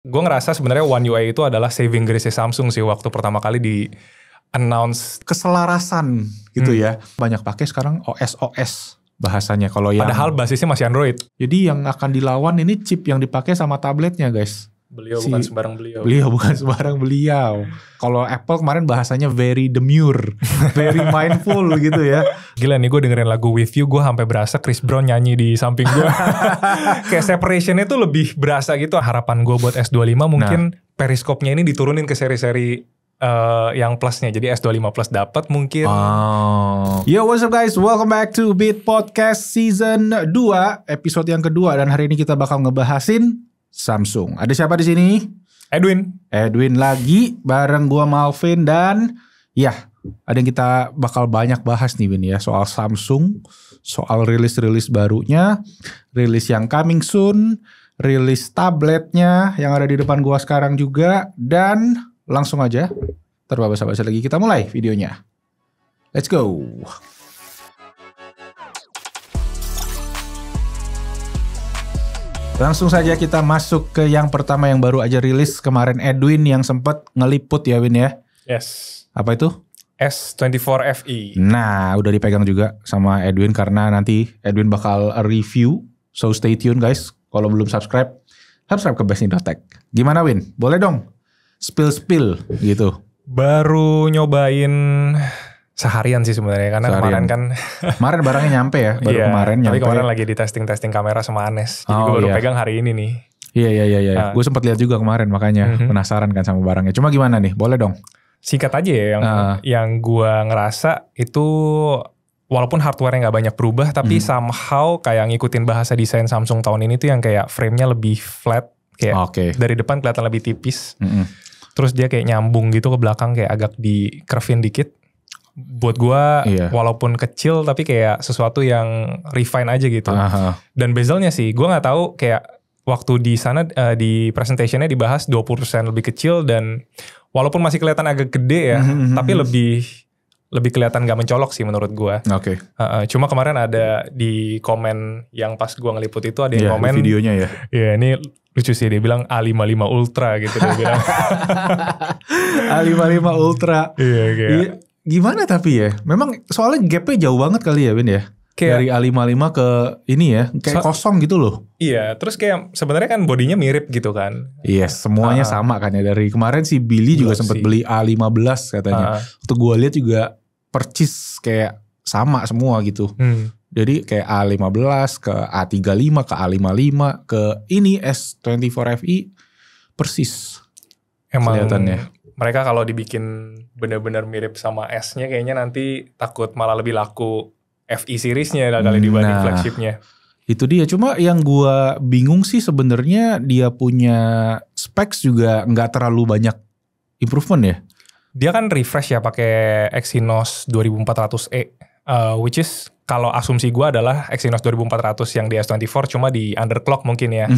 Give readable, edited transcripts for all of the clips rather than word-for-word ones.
Gue ngerasa sebenarnya One UI itu adalah saving grace Samsung sih waktu pertama kali di announce. Keselarasan gitu ya. Banyak pakai sekarang OS bahasanya. Kalau yang Padahal basisnya masih Android. Jadi yang akan dilawan ini chip yang dipakai sama tabletnya guys. Beliau bukan sembarang beliau. Beliau bukan sembarang beliau. Kalau Apple kemarin bahasanya very demure, very mindful gitu ya. Gila nih gue dengerin lagu With You, gue sampai berasa Chris Brown nyanyi di samping gue. Kayak separationnya tuh lebih berasa gitu. Harapan gue buat S25 mungkin periskopnya ini diturunin ke seri-seri yang plusnya. Jadi S25 Plus dapat mungkin. Yo, what's up guys? Welcome back to Beat Podcast Season 2, episode yang kedua. Dan hari ini kita bakal ngebahasin Samsung. Ada siapa di sini? Edwin lagi bareng gua Malvin, dan ya ada yang kita bakal banyak bahas nih Win ya, soal Samsung, soal rilis barunya, rilis yang coming soon, rilis tabletnya yang ada di depan gua sekarang juga, dan langsung aja tanpa basa-basi lagi kita mulai videonya. Let's go. Langsung saja kita masuk ke yang pertama yang baru aja rilis kemarin, Edwin yang sempat ngeliput ya Win ya. Yes. Apa itu? S24 FE. Nah, udah dipegang juga sama Edwin karena nanti Edwin bakal review. So stay tune guys. Kalau belum subscribe ke bestni.tech. Gimana Win? Boleh dong spill gitu. Baru nyobain seharian sih sebenarnya, karena kemarin kan kemarin barangnya nyampe ya, baru kemarin nyampe. Tapi kemarin lagi di testing kamera sama Anes. Jadi gue baru pegang hari ini nih. Iya. Gue sempat lihat juga kemarin, makanya penasaran kan sama barangnya. Cuma gimana nih? Boleh dong. Singkat aja ya, yang gue ngerasa itu walaupun hardware-nya gak banyak berubah, tapi somehow kayak ngikutin bahasa desain Samsung tahun ini tuh yang kayak frame-nya lebih flat, kayak dari depan kelihatan lebih tipis. Terus dia kayak nyambung gitu ke belakang, kayak agak di curve-in dikit. Buat gue walaupun kecil tapi kayak sesuatu yang refine aja gitu. Dan bezelnya sih gue gak tahu, kayak waktu di sana di presentationnya dibahas 20% lebih kecil, dan walaupun masih kelihatan agak gede ya, tapi lebih kelihatan gak mencolok sih menurut gue. Cuma kemarin ada di komen yang pas gue ngeliput itu ada yang komen videonya ya. Iya, ini lucu sih, dia bilang A55 Ultra gitu dia bilang. A55 Ultra. Iya kayak. Gimana tapi ya? Memang soalnya gapnya jauh banget kali ya Win ya? Kayak dari A55 ke ini ya, kayak kosong gitu loh. Iya, terus kayak sebenarnya kan bodinya mirip gitu kan. Iya, semuanya sama kan ya. Dari kemarin si Billy juga sempat beli A15 katanya. Waktu gue lihat juga percis kayak sama semua gitu. Jadi kayak A15 ke A35 ke A55 ke ini S24 FE persis. Emang kelihatannya. Mereka kalau dibikin benar-benar mirip sama S-nya kayaknya nanti takut malah lebih laku FE series-nya kali dibanding flagship-nya. Itu dia. Cuma yang gua bingung sih sebenarnya dia punya specs juga nggak terlalu banyak improvement ya. Dia kan refresh ya pakai Exynos 2400E, which is kalau asumsi gua adalah Exynos 2400 yang di S24 cuma di underclock mungkin ya.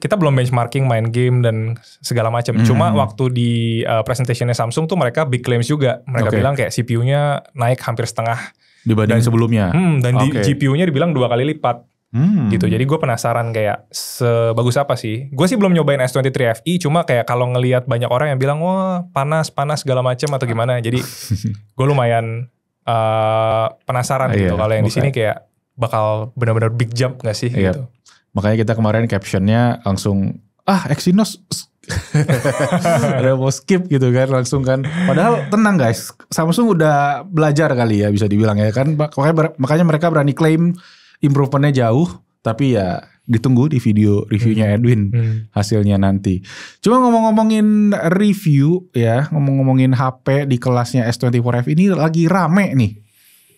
Kita belum benchmarking main game dan segala macam. Cuma waktu di presentationnya Samsung tuh mereka big claims juga. Mereka bilang kayak CPU-nya naik hampir setengah dibanding sebelumnya. Dan di GPU-nya dibilang 2 kali lipat. Gitu. Jadi gue penasaran kayak sebagus apa sih. Gue sih belum nyobain S23 FE. Cuma kayak kalau ngelihat banyak orang yang bilang wah panas segala macam atau gimana. Jadi gue lumayan penasaran gitu. Kalau yang di sini kayak bakal benar-benar big jump gak sih gitu. Makanya kita kemarin captionnya langsung Exynos ada mau skip gitu kan langsung kan. Padahal tenang guys, Samsung udah belajar kali ya bisa dibilang ya kan. Makanya mereka berani klaim improvementnya jauh. Tapi ya ditunggu di video reviewnya Edwin hasilnya nanti. Cuma ngomongin review ya, ngomongin HP di kelasnya S24 FE ini lagi rame nih.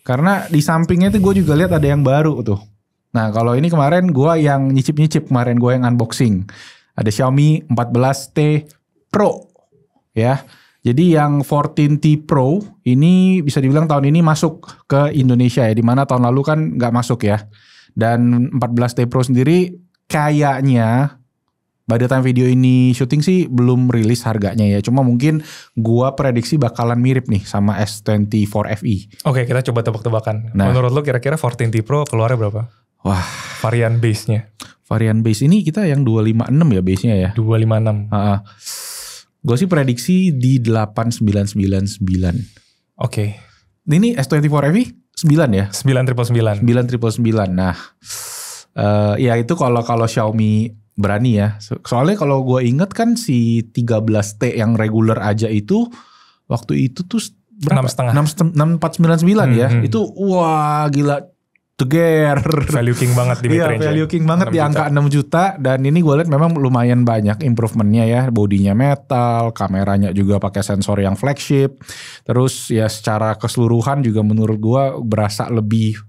Karena di sampingnya tuh gue juga lihat ada yang baru tuh. Nah kalau ini kemarin gue yang nyicip kemarin, gue yang unboxing. Ada Xiaomi 14T Pro ya. Jadi yang 14T Pro ini bisa dibilang tahun ini masuk ke Indonesia ya. Dimana tahun lalu kan gak masuk ya. Dan 14T Pro sendiri kayaknya pada time video ini syuting sih belum rilis harganya ya. Cuma mungkin gue prediksi bakalan mirip nih sama S24 FE. Oke, kita coba tebak-tebakan. Menurut lo kira-kira 14T Pro keluarnya berapa? Wah, varian base-nya. Varian base ini kita yang 256 ya base-nya ya. 256. Gue sih prediksi di 8999. Oke. Ini S24 FE 9 ya? 9999. 9999. Nah, ya itu kalau Xiaomi berani ya. Soalnya kalau gue inget kan si 13T yang regular aja itu waktu itu tuh berapa? 6499 ya. Itu wah gila. Teger. Value king banget di mid-range. Iya, value king banget di angka 6 juta. Dan ini gue lihat memang lumayan banyak improvementnya ya. Bodinya metal, kameranya juga pakai sensor yang flagship. Terus ya secara keseluruhan juga menurut gue berasa lebih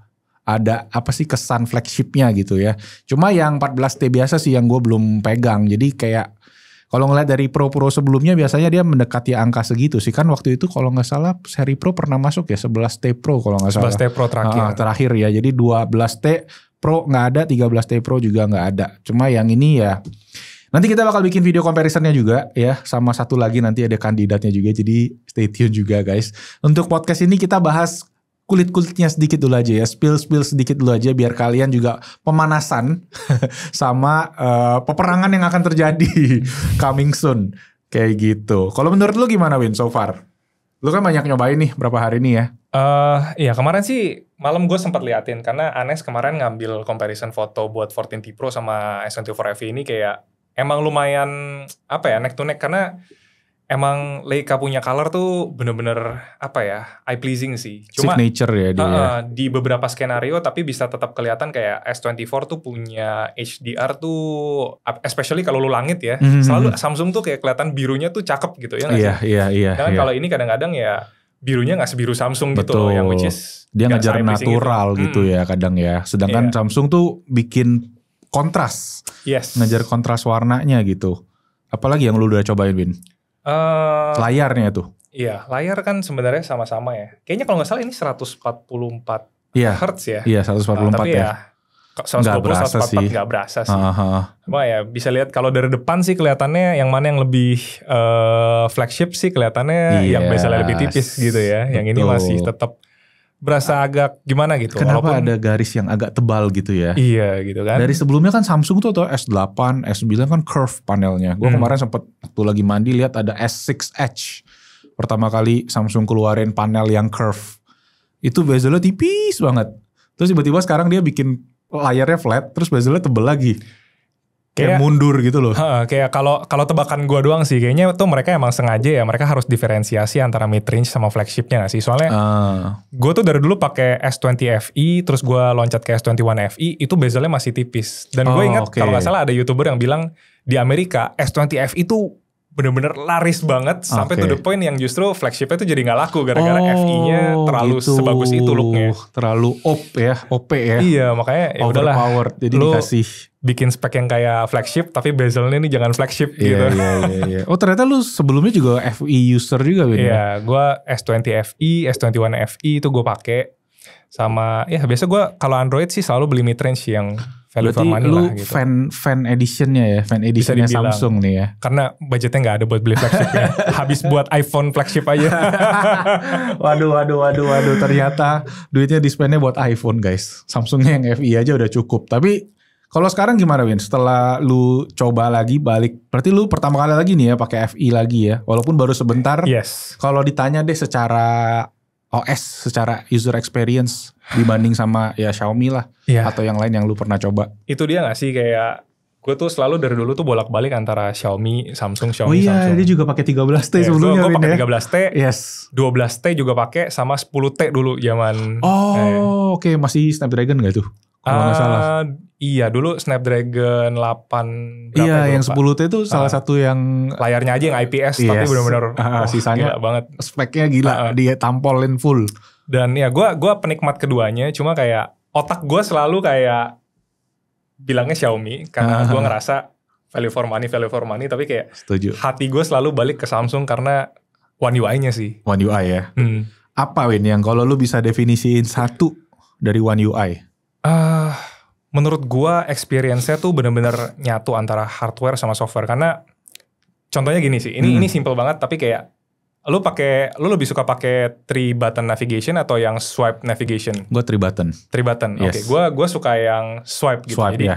ada apa sih kesan flagshipnya gitu ya. Cuma yang 14T biasa sih yang gue belum pegang. Jadi kayak kalau ngeliat dari Pro sebelumnya biasanya dia mendekati angka segitu sih. Kan waktu itu kalau gak salah seri Pro pernah masuk ya 11T Pro kalau gak salah. 11T Pro terakhir ya. Jadi 12T Pro gak ada, 13T Pro juga gak ada. Cuma yang ini ya nanti kita bakal bikin video comparisonnya juga ya. Sama satu lagi nanti ada kandidatnya juga. Jadi stay tune juga guys. Untuk podcast ini kita bahas kulit-kulitnya sedikit dulu aja ya, spill sedikit dulu aja biar kalian juga pemanasan sama peperangan yang akan terjadi coming soon kayak gitu. Kalau menurut lu gimana Win so far? Lu kan banyak nyobain nih berapa hari ini ya? Iya kemarin sih malam gue sempat liatin karena Anes kemarin ngambil comparison foto buat 14T Pro sama S24 FE ini kayak emang lumayan apa ya neck to neck karena emang Leica punya color tuh bener-bener apa ya eye pleasing sih. Cuma signature ya dia. Di beberapa skenario tapi bisa tetap kelihatan kayak S24 tuh punya HDR tuh especially kalau lu langit ya. Selalu Samsung tuh kayak kelihatan birunya tuh cakep gitu ya nggak sih? Iya. Dan kalau ini kadang-kadang ya birunya nggak sebiru Samsung gitu loh yang which is dia ngejar natural gitu ya kadang ya. Sedangkan Samsung tuh bikin kontras. Yes. Ngejar kontras warnanya gitu. Apalagi yang lu udah cobain Win? Layarnya tuh. Iya, layar kan sebenarnya sama-sama ya. Kayaknya kalau nggak salah ini 144 Hz ya. Iya, 144 tapi ya. 120, 144 nggak berasa sih. Cuma ya bisa lihat kalau dari depan sih kelihatannya yang mana yang lebih flagship sih kelihatannya yang biasanya lebih tipis gitu ya. Yang ini masih tetap berasa agak gimana gitu. Kenapa ada garis yang agak tebal gitu ya? Iya gitu kan. Dari sebelumnya kan Samsung tuh S8, S9 kan curve panelnya. Gue kemarin sempet waktu lagi mandi lihat ada S6 Edge. Pertama kali Samsung keluarin panel yang curve. Itu bezelnya tipis banget. Terus tiba-tiba sekarang dia bikin layarnya flat, terus bezelnya tebel lagi. Kayak mundur gitu loh. Kayak kalau tebakan gue doang sih, kayaknya tuh mereka emang sengaja ya, mereka harus diferensiasi antara mid range sama flagshipnya gak sih? Soalnya gue tuh dari dulu pakai S20 FE, terus gue loncat ke S21 FE, itu bezelnya masih tipis. Dan gue ingat kalau gak salah ada YouTuber yang bilang di Amerika S20 FE itu bener-bener laris banget sampai to the point yang justru flagshipnya tuh jadi nggak laku gara-gara FE-nya terlalu gitu. Sebagus itu looknya. Terlalu OP ya. Iya makanya ya udahlah. Overpowered jadi dikasih bikin spek yang kayak flagship tapi bezelnya ini jangan flagship gitu. Iya. Oh ternyata lu sebelumnya juga FE user juga Win? Iya, gue S20 FE, S21 FE itu gue pakai sama ya biasa gue kalau Android sih selalu beli mid range yang value for money lah gitu. Fan editionnya ya, fan editionnya Samsung nih ya. Karena budgetnya nggak ada buat beli flagshipnya, habis buat iPhone flagship aja. waduh, ternyata duitnya di-spendnya buat iPhone guys. Samsungnya yang FE aja udah cukup. Tapi kalau sekarang gimana Win? Setelah lu coba lagi balik, berarti lu pertama kali lagi nih ya pakai FE lagi ya, walaupun baru sebentar. Yes. Kalau ditanya deh secara OS, secara user experience dibanding sama ya Xiaomi lah atau yang lain yang lu pernah coba. Itu dia gak sih kayak gue tuh selalu dari dulu tuh bolak-balik antara Xiaomi, Samsung. Oh iya, Samsung. dia juga pakai 13T sebelumnya. Gue pakai 13T, yes. 12T juga pakai sama 10T dulu zaman. Oke, masih Snapdragon gak tuh? Kalau nggak salah. Iya, dulu Snapdragon 8 berapa? Iya, yang 10T itu salah satu yang layarnya aja yang IPS tapi benar-benar sisanya gila banget. Speknya gila, dia tampolin full. Dan ya gue penikmat keduanya, cuma kayak otak gue selalu kayak bilangnya Xiaomi karena gue ngerasa value for money, tapi kayak hati gue selalu balik ke Samsung karena One UI-nya sih. One UI ya. Apa Win yang kalau lu bisa definisiin satu dari One UI? Menurut gua experience-nya tuh benar-benar nyatu antara hardware sama software karena contohnya gini sih, ini simple banget tapi kayak Lu lebih suka pakai 3 button navigation atau yang swipe navigation? Gue 3 button. 3 button. Yes. Oke, gue suka yang swipe gitu. Swipe, Jadi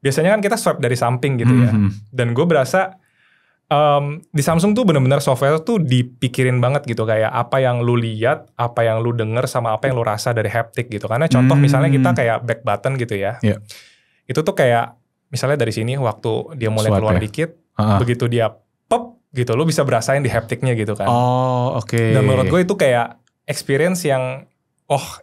biasanya kan kita swipe dari samping gitu ya. Dan gue berasa di Samsung tuh benar-benar software tuh dipikirin banget gitu, kayak apa yang lu lihat, apa yang lu denger, sama apa yang lu rasa dari haptic gitu. Karena contoh misalnya kita kayak back button gitu ya. Itu tuh kayak misalnya dari sini waktu dia mulai Swipe keluar dikit, begitu dia pop gitu, lu bisa berasain di hapticnya gitu kan. Oh, oke. Dan menurut gue itu kayak experience yang,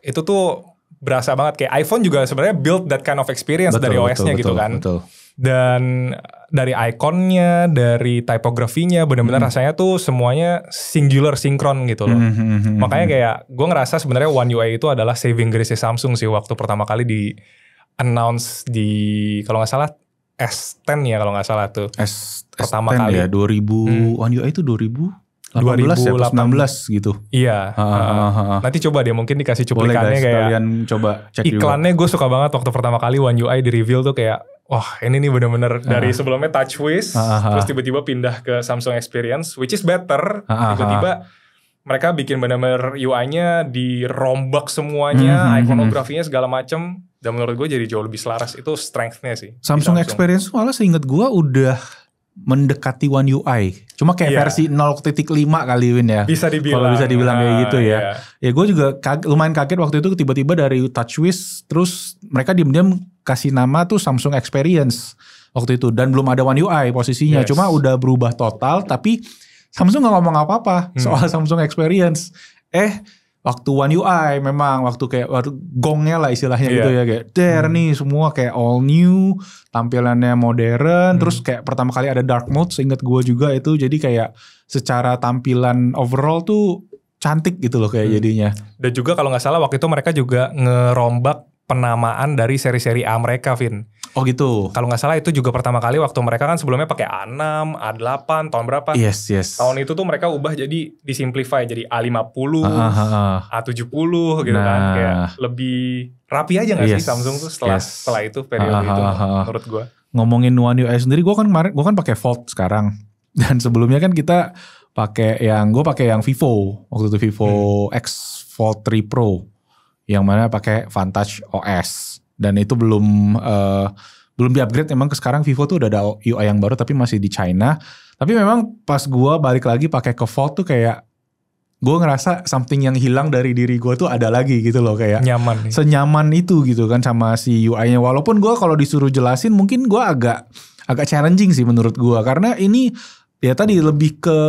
itu tuh berasa banget. Kayak iPhone juga sebenarnya build that kind of experience dari OS-nya gitu kan. Betul. Dan dari ikonnya, dari typografinya, benar-benar rasanya tuh semuanya singular sinkron gitu loh. Makanya kayak gue ngerasa sebenarnya One UI itu adalah saving grace Samsung sih waktu pertama kali di announce di, kalau nggak salah, S10 ya kalau nggak salah tuh. Pertama S10 kali ya 2000 One UI itu 2018 ya, 2019 gitu. Iya. Nanti coba deh mungkin dikasih cuplikannya. Boleh guys, kayak kalian coba cek iklannya juga. Gue suka banget waktu pertama kali One UI di reveal tuh kayak, wah ini nih bener-bener dari sebelumnya TouchWiz, terus tiba-tiba pindah ke Samsung Experience, which is better. Tiba-tiba mereka bikin bener-bener UI-nya dirombak semuanya, ikonografinya segala macem. Dan menurut gue jadi jauh lebih selaras. Itu strength-nya sih. Samsung Experience malah seinget gue udah mendekati One UI. Cuma kayak versi 0.5 kali Win ya. Bisa dibilang. Kalau bisa dibilang kayak gitu ya. Ya gue juga lumayan kaget waktu itu tiba-tiba dari TouchWiz. Terus mereka diam-diam kasih nama tuh Samsung Experience waktu itu. Dan belum ada One UI posisinya. Cuma udah berubah total. Tapi Samsung gak ngomong apa-apa soal Samsung Experience. Waktu One UI memang waktu kayak gongnya lah istilahnya gitu ya, kayak nih semua kayak all new, tampilannya modern, terus kayak pertama kali ada dark mode seingat gue juga itu, jadi kayak secara tampilan overall tuh cantik gitu loh kayak jadinya. Dan juga kalau nggak salah waktu itu mereka juga ngerombak penamaan dari seri-seri A mereka, Vin. Oh gitu. Kalau nggak salah itu juga pertama kali waktu mereka kan sebelumnya pakai A6, A8, tahun berapa? Yes. Tahun itu tuh mereka ubah jadi disimplify jadi A50, A70 gitu kan. Kayak lebih rapi aja nggak sih Samsung tuh setelah itu periode itu menurut gue. Ngomongin One UI sendiri, gue kan pakai Fold sekarang. Dan sebelumnya kan kita pakai yang Vivo waktu itu, Vivo X Fold 3 Pro yang mana pakai Vantage OS. Dan itu belum di-upgrade, emang sekarang Vivo tuh udah ada UI yang baru tapi masih di China. Tapi memang pas gue balik lagi pakai ke Fold tuh kayak gue ngerasa something yang hilang dari diri gue tuh ada lagi gitu loh, kayak nyaman. Senyaman itu gitu kan sama si UI-nya. Walaupun gue kalau disuruh jelasin mungkin gue agak challenging sih menurut gue, karena ini ya tadi lebih ke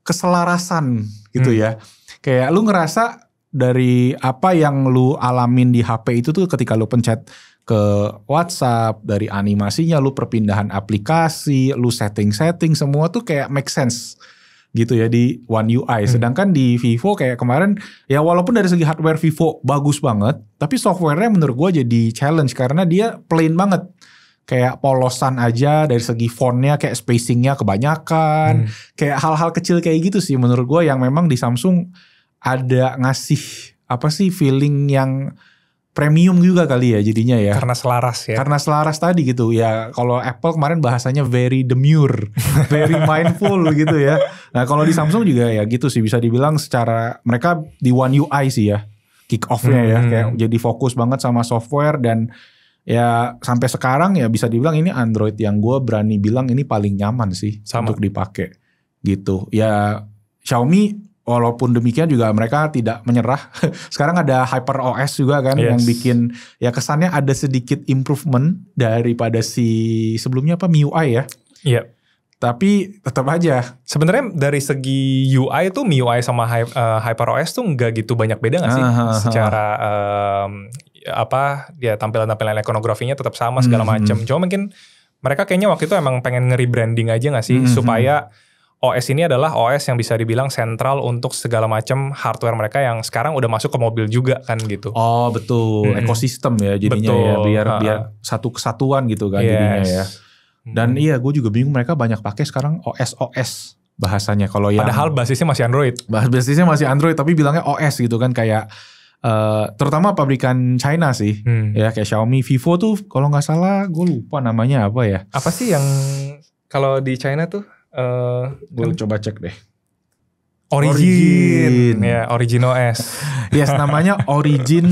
keselarasan gitu ya. Kayak lu ngerasa dari apa yang lu alamin di HP itu tuh ketika lu pencet ke WhatsApp, dari animasinya, lu perpindahan aplikasi, lu setting semua tuh kayak make sense gitu ya di One UI. Sedangkan di Vivo kayak kemarin ya walaupun dari segi hardware Vivo bagus banget, tapi softwarenya menurut gue jadi challenge karena dia plain banget. Kayak polosan aja dari segi fontnya, kayak spacingnya kebanyakan, kayak hal-hal kecil kayak gitu sih menurut gue yang memang di Samsung ada ngasih feeling yang premium juga kali ya jadinya ya. Karena selaras ya. Karena selaras tadi gitu ya. Kalau Apple kemarin bahasanya very demure, very mindful gitu ya. Nah kalau di Samsung juga ya gitu sih, bisa dibilang secara mereka di One UI sih ya, kick off-nya ya, kayak jadi fokus banget sama software. Dan ya sampai sekarang ya bisa dibilang ini Android yang gue berani bilang ini paling nyaman sih untuk dipakai gitu. Ya Xiaomi walaupun demikian juga mereka tidak menyerah. Sekarang ada HyperOS juga kan yang bikin ya kesannya ada sedikit improvement daripada si sebelumnya MIUI ya. Iya. Tapi tetap aja. Sebenarnya dari segi UI tuh MIUI sama HyperOS tuh nggak gitu banyak beda nggak sih? Secara tampilan-tampilan ikonografinya tetap sama segala macam. Cuma mungkin mereka kayaknya waktu itu emang pengen nge-rebranding aja nggak sih supaya OS ini adalah OS yang bisa dibilang sentral untuk segala macam hardware mereka yang sekarang udah masuk ke mobil juga kan gitu. Oh betul, ekosistem ya jadinya ya, biar satu kesatuan gitu kan jadinya ya. Dan iya gue juga bingung mereka banyak pakai sekarang OS bahasanya. Kalau yang padahal basisnya masih Android. Basisnya masih Android tapi bilangnya OS gitu kan, kayak terutama pabrikan China sih. Ya kayak Xiaomi, Vivo tuh kalau nggak salah gue lupa namanya apa ya. Apa sih yang kalau di China tuh? Gue coba cek deh. Origin. Ya, Origin OS. Yes, namanya Origin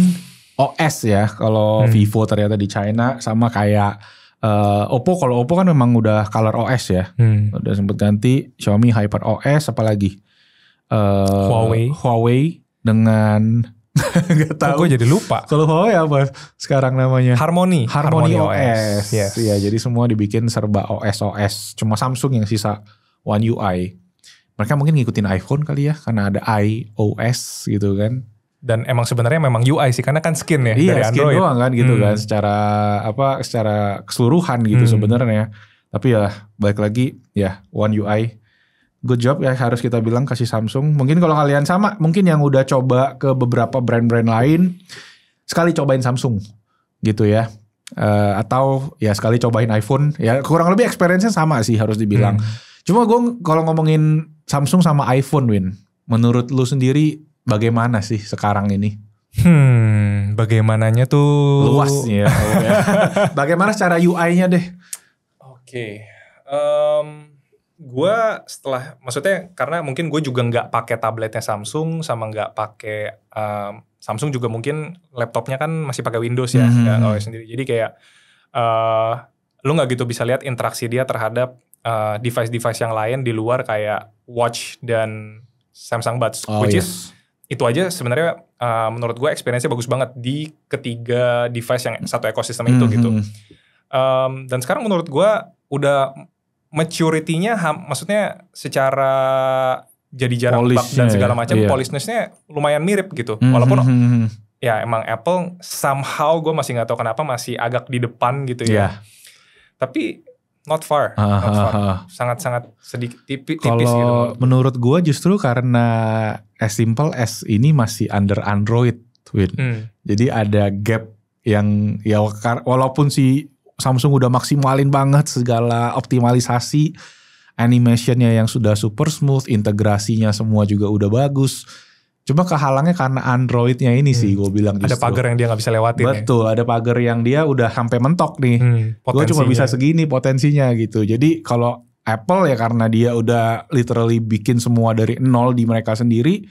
OS ya. Kalau Vivo ternyata di China, sama kayak Oppo. Kalau Oppo kan memang udah Color OS ya. Udah sempet ganti. Xiaomi Hyper OS, apalagi Huawei dengan nggak tahu. Gue jadi lupa. Kalau Huawei apa sekarang namanya? Harmony OS. Yes. Ya, jadi semua dibikin serba OS. Cuma Samsung yang sisa One UI. Mereka mungkin ngikutin iPhone kali ya, karena ada iOS gitu kan. Dan emang sebenarnya memang UI sih, karena kan skin ya, dari skin Android. Doang kan gitu kan, secara keseluruhan gitu sebenarnya. Tapi ya balik lagi ya, One UI. Good job ya, harus kita bilang kasih Samsung. Mungkin kalau kalian sama, mungkin yang udah coba ke beberapa brand-brand lain, sekali cobain Samsung gitu ya. Atau ya sekali cobain iPhone. Ya kurang lebih experience-nya sama sih harus dibilang. Cuma gue kalau ngomongin Samsung sama iPhone, Win, menurut lu sendiri bagaimana sih sekarang ini? Bagaimananya tuh luas ya. Bagaimana secara UI-nya deh? Oke. Gue maksudnya karena mungkin gue juga nggak pakai tabletnya Samsung, sama nggak pakai Samsung juga mungkin laptopnya kan masih pakai Windows ya, OS sendiri. Jadi kayak lu nggak gitu bisa lihat interaksi dia terhadap device-device yang lain di luar kayak Watch dan Samsung Buds, which is itu aja sebenarnya menurut gue experience-nya bagus banget di ketiga device yang satu ekosistem itu gitu. Dan sekarang menurut gue udah maturity-nya, maksudnya secara jadi jarang bug dan segala macam, polishness-nya lumayan mirip gitu. Walaupun ya emang Apple somehow gue masih nggak tahu kenapa masih agak di depan gitu ya. Tapi not far. Sangat-sangat sedikit tipis gitu. Kalau menurut gue justru karena as simple as ini masih under Android, Win. Jadi ada gap yang ya walaupun si Samsung udah maksimalin banget segala optimalisasi, animationnya yang sudah super smooth, integrasinya semua juga udah bagus. Cuma kehalangnya karena Androidnya ini sih gue bilang justru. Ada pagar yang dia gak bisa lewatin. Betul, ada pagar yang dia udah sampai mentok nih. Gue cuma bisa segini potensinya gitu. Jadi kalau Apple ya karena dia udah literally bikin semua dari nol di mereka sendiri,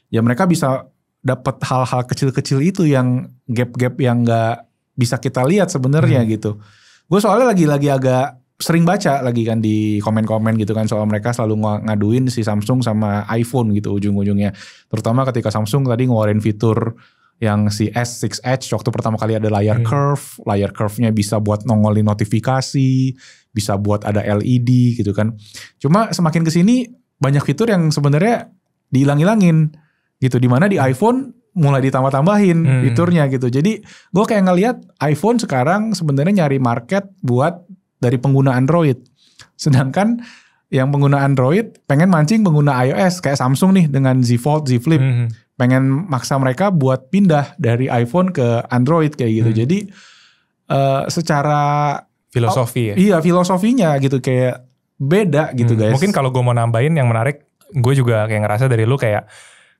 ya mereka bisa dapat hal-hal kecil-kecil itu yang gap-gap yang gak bisa kita lihat sebenarnya gitu. Gue soalnya lagi agak sering baca lagi kan di komen-komen gitu kan soal mereka selalu ngaduin si Samsung sama iPhone gitu ujung-ujungnya. Terutama ketika Samsung tadi ngeluarin fitur yang si S6 Edge waktu pertama kali ada layar curve. Layar curve-nya bisa buat nongolin notifikasi, bisa buat ada LED gitu kan. Cuma semakin kesini banyak fitur yang sebenarnya dihilang-hilangin gitu. Dimana di iPhone mulai ditambah-tambahin fiturnya gitu. Jadi gue kayak ngelihat iPhone sekarang sebenarnya nyari market buat dari pengguna Android. Sedangkan yang pengguna Android pengen mancing pengguna iOS kayak Samsung nih dengan Z Fold, Z Flip. Pengen maksa mereka buat pindah dari iPhone ke Android kayak gitu. Jadi secara filosofi ya. Iya, filosofinya gitu kayak beda gitu guys. Mungkin kalau gue mau nambahin yang menarik, gue juga kayak ngerasa dari lu kayak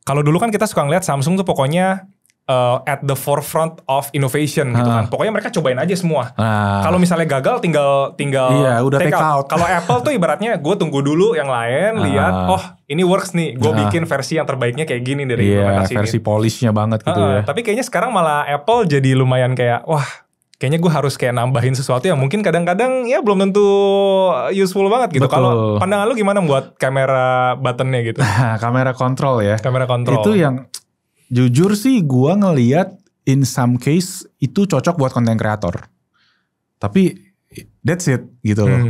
kalau dulu kan kita suka ngeliat Samsung tuh pokoknya at the forefront of innovation gitu kan. Pokoknya mereka cobain aja semua. Kalau misalnya gagal tinggal udah take out. Kalau Apple tuh ibaratnya gue tunggu dulu yang lain, lihat oh ini works nih, gue bikin versi yang terbaiknya kayak gini dari implementasi versi polishnya banget gitu ya. Tapi kayaknya sekarang malah Apple jadi lumayan kayak wah kayaknya gue harus kayak nambahin sesuatu yang mungkin kadang-kadang ya belum tentu useful banget gitu. Kalau pandangan lu gimana buat kamera buttonnya gitu? Kamera kontrol ya. Kamera kontrol. Itu yang jujur sih gue ngelihat in some case itu cocok buat konten kreator. Tapi that's it gitu loh.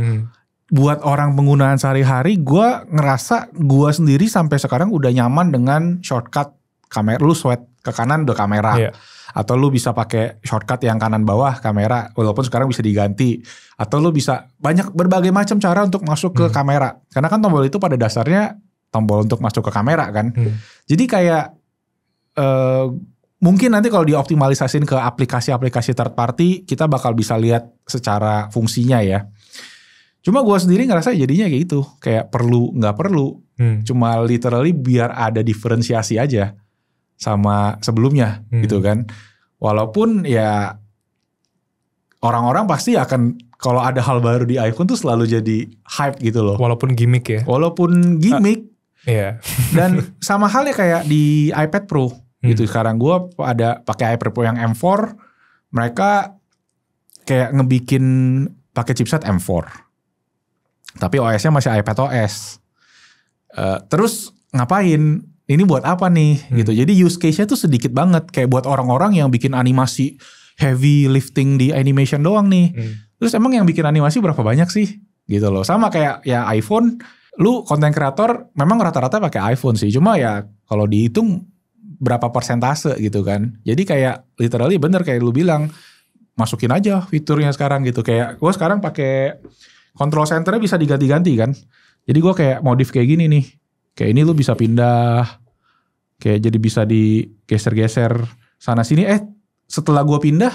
Buat orang penggunaan sehari-hari gue ngerasa gue sendiri sampai sekarang udah nyaman dengan shortcut kamera. Lu swipe ke kanan udah kamera. Atau lu bisa pakai shortcut yang kanan bawah kamera. Walaupun sekarang bisa diganti. Atau lu bisa berbagai macam cara untuk masuk ke kamera. Karena kan tombol itu pada dasarnya tombol untuk masuk ke kamera kan. Jadi kayak mungkin nanti kalau dioptimalisasin ke aplikasi-aplikasi third party kita bakal bisa lihat secara fungsinya ya. Cuma gue sendiri ngerasa jadinya kayak gitu, kayak perlu nggak perlu, cuma literally biar ada diferensiasi aja sama sebelumnya gitu kan. Walaupun ya orang-orang pasti akan kalau ada hal baru di iPhone tuh selalu jadi hype gitu loh. Walaupun gimmick ya. Walaupun gimmick. Iya. Dan sama halnya kayak di iPad Pro gitu. Sekarang gue ada pakai iPad Pro yang M4, mereka kayak ngebikin pakai chipset M4. Tapi OS-nya masih iPad OS. Terus ngapain? Ini buat apa nih? Gitu. Jadi use case-nya tuh sedikit banget. Kayak buat orang-orang yang bikin animasi heavy lifting di animation doang nih. Terus emang yang bikin animasi berapa banyak sih? Gitu loh. Sama kayak ya iPhone, lu konten kreator memang rata-rata pakai iPhone sih. Cuma ya kalau dihitung berapa persentase gitu kan. Jadi kayak literally bener kayak lu bilang, masukin aja fiturnya sekarang gitu. Kayak gue sekarang pakai control centernya bisa diganti-ganti kan. Jadi gue kayak modif kayak gini nih. Kayak ini lu bisa pindah. Kayak jadi bisa digeser-geser sana sini. Setelah gue pindah,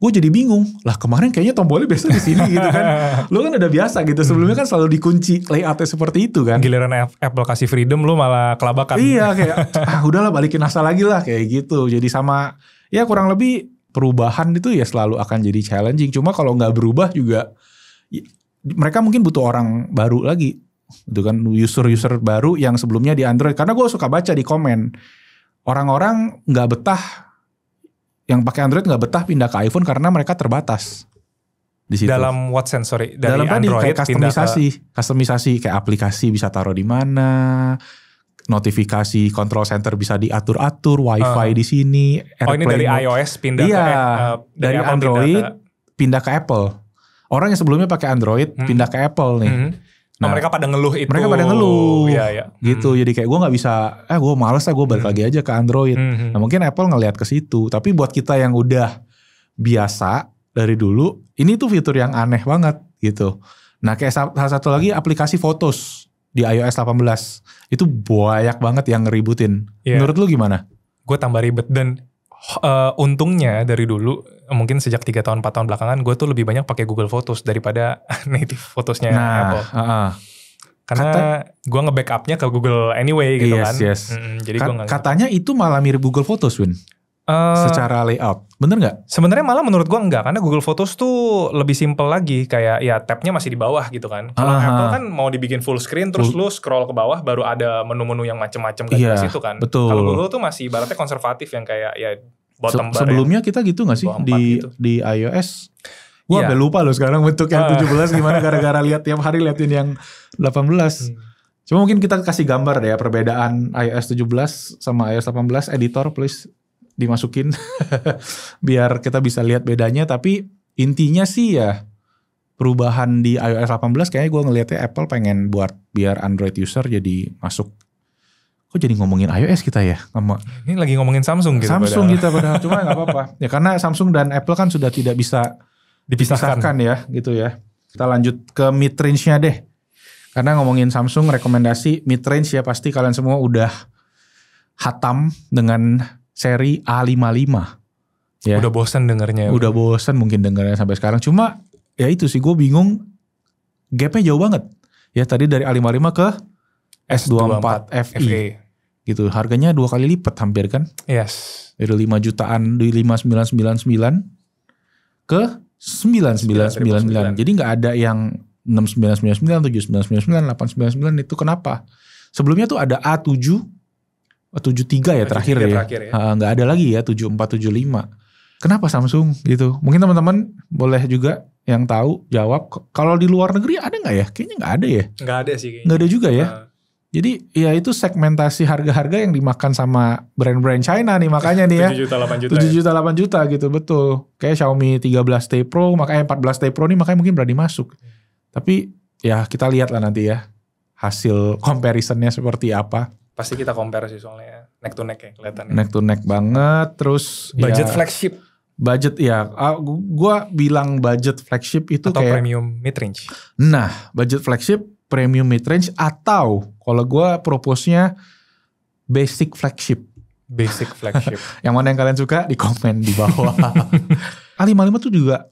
gue jadi bingung. Lah kemarin kayaknya tombolnya biasa di sini gitu kan. Lu kan udah biasa gitu. Sebelumnya kan selalu dikunci layoutnya seperti itu kan. Giliran Apple kasih freedom, lu malah kelabakan. Iya kayak udahlah balikin asal lagi lah kayak gitu. Jadi sama ya kurang lebih perubahan itu ya selalu akan jadi challenging. Cuma kalau nggak berubah juga mereka mungkin butuh orang baru lagi. Itu kan user-user baru yang sebelumnya di Android. Karena gue suka baca di komen. Orang-orang nggak betah, yang pakai Android nggak betah pindah ke iPhone karena mereka terbatas. Di situ. Dalam what sense, sorry? Dari dalam Android kayak kustomisasi kayak aplikasi bisa taruh di mana, notifikasi control center bisa diatur-atur, WiFi di sini. Oh ini dari iOS pindah ke dari Android pindah ke Apple. Orang yang sebelumnya pakai Android pindah ke Apple nih. Nah, mereka pada ngeluh itu. Mereka pada ngeluh. Iya. Gitu. Jadi kayak gue gak bisa, gue males lah gue balik lagi aja ke Android. Nah mungkin Apple ngelihat ke situ. Tapi buat kita yang udah biasa dari dulu, ini tuh fitur yang aneh banget gitu. Nah kayak salah satu lagi aplikasi Photos di iOS 18. Itu banyak banget yang ngeributin. Yeah. Menurut lu gimana? Gue tambah ribet dan untungnya dari dulu, mungkin sejak 3 tahun 4 tahun belakangan, gue tuh lebih banyak pakai Google Photos daripada native Photosnya Apple. Karena gue nge-backupnya ke Google anyway gitu kan. Yes. Jadi gue katanya itu malah mirip Google Photos, Win. Secara layout, bener nggak? Sebenarnya malah menurut gue enggak, karena Google Photos tuh lebih simple lagi, kayak ya tabnya masih di bawah gitu kan. Kalau Apple kan mau dibikin full screen, terus lu scroll ke bawah baru ada menu-menu yang macem-macem kan di situ kan. Kalau Google tuh masih ibaratnya konservatif yang kayak ya bottom bar. Sebelumnya kita gitu nggak sih di iOS? Gue sampai lupa loh sekarang bentuk yang 17 gimana gara-gara lihat tiap hari liatin yang 18. Cuma mungkin kita kasih gambar deh ya perbedaan iOS 17 sama iOS 18. Editor please dimasukin biar kita bisa lihat bedanya. Tapi intinya sih ya perubahan di iOS 18 kayaknya gue ngelihatnya Apple pengen buat biar Android user jadi masuk. Kok jadi ngomongin iOS kita ya? Ini lagi ngomongin Samsung gitu. Samsung kita padahal cuma gak apa-apa. Ya karena Samsung dan Apple kan sudah tidak bisa dipisahkan ya gitu ya. Kita lanjut ke mid range-nya deh. Karena ngomongin Samsung rekomendasi mid range ya pasti kalian semua udah hatam dengan seri A55. Ya. Udah bosan dengernya. Udah bosan mungkin dengernya sampai sekarang. Cuma ya itu sih gue bingung. Gapnya jauh banget. Ya tadi dari A55 ke S24 FE. Gitu. Harganya 2 kali lipat hampir kan. Yes. Dari 5 jutaan di 5.999 ke 9.999. Jadi gak ada yang 6.999, 7.999, 8.999 itu kenapa? Sebelumnya tuh ada A7 73 ya terakhir ya. Nggak ada lagi ya 7475. Kenapa Samsung gitu? Mungkin teman-teman boleh juga yang tahu jawab. Kalau di luar negeri ada nggak ya? Kayaknya nggak ada ya. Nggak ada sih kayaknya. Nggak ada juga ya. Jadi ya itu segmentasi harga-harga yang dimakan sama brand-brand China nih makanya nih ya. 7 juta 8 juta. 7 juta 8 juta gitu betul. Kayak Xiaomi 13T Pro makanya 14T Pro nih makanya mungkin berani masuk. Tapi ya kita lihat lah nanti ya hasil comparisonnya seperti apa. Pasti kita compare sih soalnya neck to neck ya kelihatannya. Neck to neck banget terus budget ya, flagship. Budget ya gua bilang budget flagship itu atau kayak premium mid range. Nah, budget flagship, premium mid range atau kalau gua propose-nya basic flagship. Basic flagship. Yang mana yang kalian suka di komen di bawah. A55 tuh juga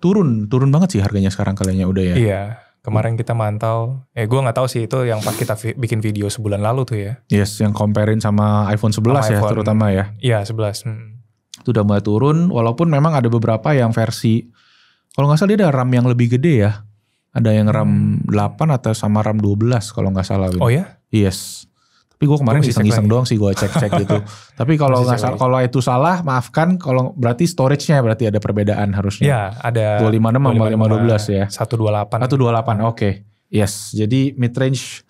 turun banget sih harganya sekarang kalinya udah ya. Iya. Kemarin kita mantau, gue gak tahu sih itu yang pas kita bikin video sebulan lalu tuh ya. Yes, yang comparein sama iPhone 11 ya terutama ya. Iya 11. Itu udah mulai turun, walaupun memang ada beberapa yang versi, kalau gak salah dia ada RAM yang lebih gede ya. Ada yang RAM 8 atau sama RAM 12 kalau nggak salah. Oh ya? Yes. Tapi gue kemarin iseng-iseng doang sih gue cek-cek gitu. Tapi kalau nggak salah, kalau itu salah maafkan. Kalau berarti storage-nya berarti ada perbedaan harusnya. Ya ada 256 sama 512 ya. 128. 128 oke. Yes. Jadi mid range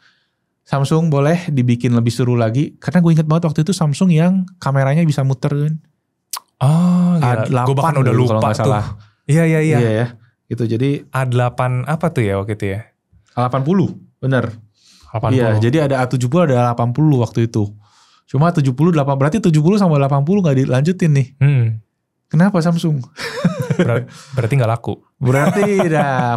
Samsung boleh dibikin lebih seru lagi. Karena gue inget banget waktu itu Samsung yang kameranya bisa muter kan. Oh gila. Gue bahkan udah lupa kalau tuh. Iya. Iya ya. Gitu jadi A8 apa tuh ya waktu itu ya? A80 bener. 80. Iya jadi ada A70 ada A80 waktu itu. Cuma 70 8 berarti 70 sama 80 gak dilanjutin nih. Kenapa Samsung? Berarti gak laku. Berarti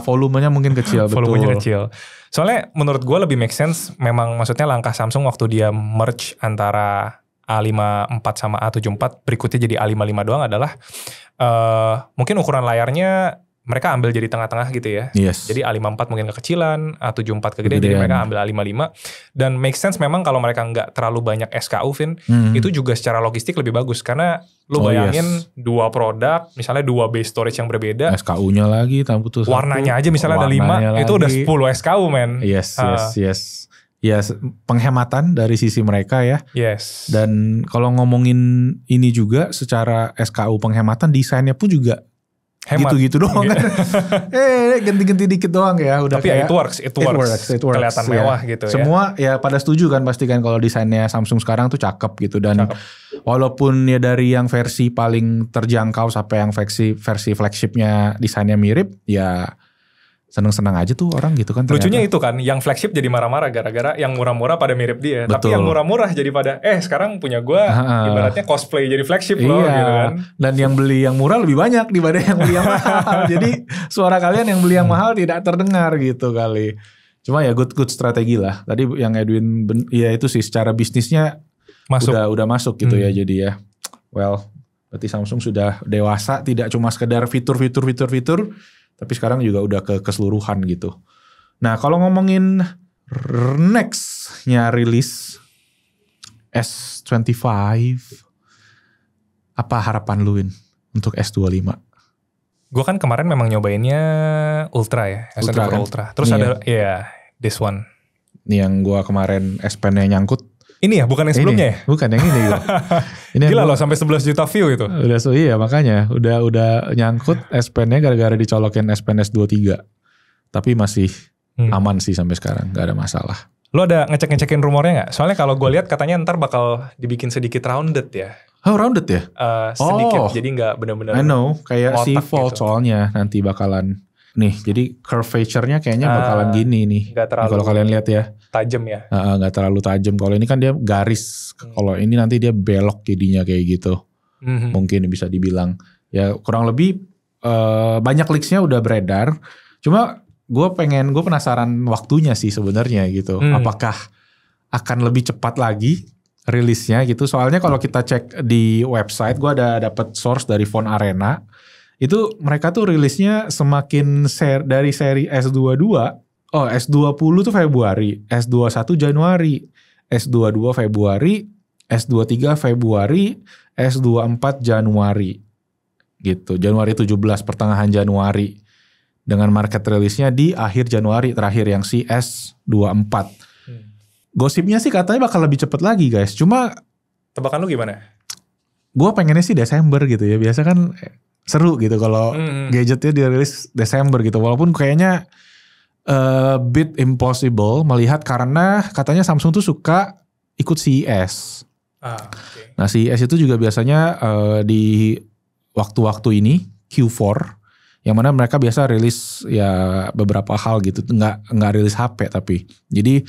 volumenya mungkin kecil. Volumenya kecil. Soalnya menurut gue lebih make sense. Memang maksudnya langkah Samsung waktu dia merge antara A54 sama A74 berikutnya jadi A55 doang adalah mungkin ukuran layarnya mereka ambil jadi tengah-tengah gitu ya. Yes. Jadi A54 mungkin kekecilan, A74 kegedean, jadi mereka ambil A55. Dan make sense memang kalau mereka nggak terlalu banyak SKU, Vin, itu juga secara logistik lebih bagus. Karena lu bayangin dua produk, misalnya dua base storage yang berbeda. SKU-nya lagi, warnanya aja misalnya ada 5, itu udah 10 SKU, men. Yes. Ya, penghematan dari sisi mereka ya. Yes. Dan kalau ngomongin ini juga secara SKU penghematan, desainnya pun juga hemat. Gitu-gitu doang kan. Ganti-ganti dikit doang ya. Udah tapi kayak, it works. Kelihatan mewah gitu ya. Semua ya pada setuju kan pasti kan kalau desainnya Samsung sekarang tuh cakep gitu. Dan walaupun ya dari yang versi paling terjangkau sampai yang versi flagshipnya desainnya mirip, ya seneng-seneng aja tuh orang gitu kan. Lucunya itu kan, yang flagship jadi marah-marah gara-gara yang murah-murah pada mirip dia. Betul. Tapi yang murah-murah jadi pada, sekarang punya gue ibaratnya cosplay jadi flagship loh gitu kan. Dan yang beli yang murah lebih banyak daripada yang beli yang mahal. Jadi suara kalian yang beli yang mahal tidak terdengar gitu kali. Cuma ya good strategi lah. Tadi yang Edwin, ya itu sih secara bisnisnya udah masuk gitu ya jadi ya. Well, berarti Samsung sudah dewasa, tidak cuma sekedar fitur, tapi sekarang juga udah ke keseluruhan gitu. Nah kalau ngomongin next-nya rilis S25, apa harapan lu untuk S25? Gue kan kemarin memang nyobainnya Ultra ya, S24 kan? Ultra. Terus ada this one. Ini yang gue kemarin S Pen-nya nyangkut. Ini ya, bukan yang sebelumnya ya? Bukan yang ini. Ini gila loh, sampai 11 juta view itu. Iya makanya. Udah nyangkut S Pen-nya gara-gara dicolokin S Pen S23. Tapi masih aman sih sampai sekarang. Gak ada masalah. Lo ada ngecekin rumornya gak? Soalnya kalau gue lihat katanya ntar bakal dibikin sedikit rounded ya. Oh rounded ya? Sedikit, jadi gak benar-benar. I know, kayak si Fold gitu. soalnya nanti bakalan. Nih, jadi curvature-nya kayaknya bakalan gini nih. Kalau kalian lihat ya. Tajam ya. Gak terlalu tajam. Kalau ini kan dia garis. Kalau ini nanti dia belok jadinya kayak gitu. Mungkin bisa dibilang. Ya kurang lebih banyak leaks-nya udah beredar. Cuma gue penasaran waktunya sih sebenarnya gitu. Apakah akan lebih cepat lagi rilisnya gitu. Soalnya kalau kita cek di website, gue ada dapat source dari Phone Arena. Itu mereka tuh rilisnya semakin dari seri S22. Oh S20 tuh Februari, S21 Januari, S22 Februari, S23 Februari, S24 Januari. Gitu, Januari 17 pertengahan Januari. Dengan market rilisnya di akhir Januari terakhir yang si S24. Gosipnya sih katanya bakal lebih cepet lagi guys. Cuma tebakan lu gimana? Gue pengennya sih Desember gitu ya. Biasa kan seru gitu kalau gadgetnya dirilis Desember gitu. Walaupun kayaknya bit impossible melihat karena katanya Samsung tuh suka ikut CES. Okay. Nah CES itu juga biasanya di waktu-waktu ini Q4 yang mana mereka biasa rilis ya beberapa hal gitu, nggak rilis HP tapi. Jadi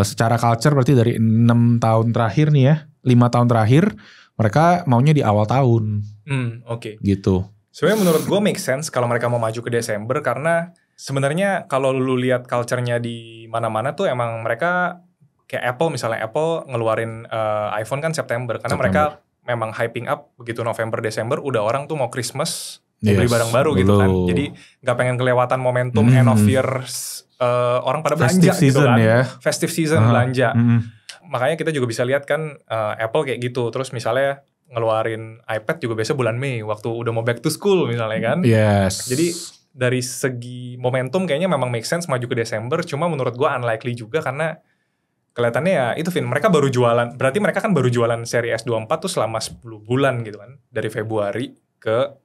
secara culture berarti dari 6 tahun terakhir nih ya, 5 tahun terakhir mereka maunya di awal tahun. Oke. Gitu. Sebenarnya menurut gue make sense kalau mereka mau maju ke Desember karena sebenarnya kalau lu lihat culture-nya di mana-mana tuh emang mereka kayak Apple misalnya, Apple ngeluarin iPhone kan September karena mereka memang hyping up begitu November Desember udah orang tuh mau Christmas beli barang baru gitu kan. Jadi gak pengen kelewatan momentum end of year orang pada belanja gitu kan. Ya. Festive season belanja. Makanya kita juga bisa lihat kan Apple kayak gitu. Terus misalnya ngeluarin iPad juga biasa bulan Mei waktu udah mau back to school misalnya kan. Yes. Jadi dari segi momentum kayaknya memang make sense maju ke Desember. Cuma menurut gue unlikely juga karena kelihatannya ya itu Vin, mereka baru jualan. Berarti mereka kan baru jualan seri S24 tuh selama 10 bulan gitu kan. Dari Februari ke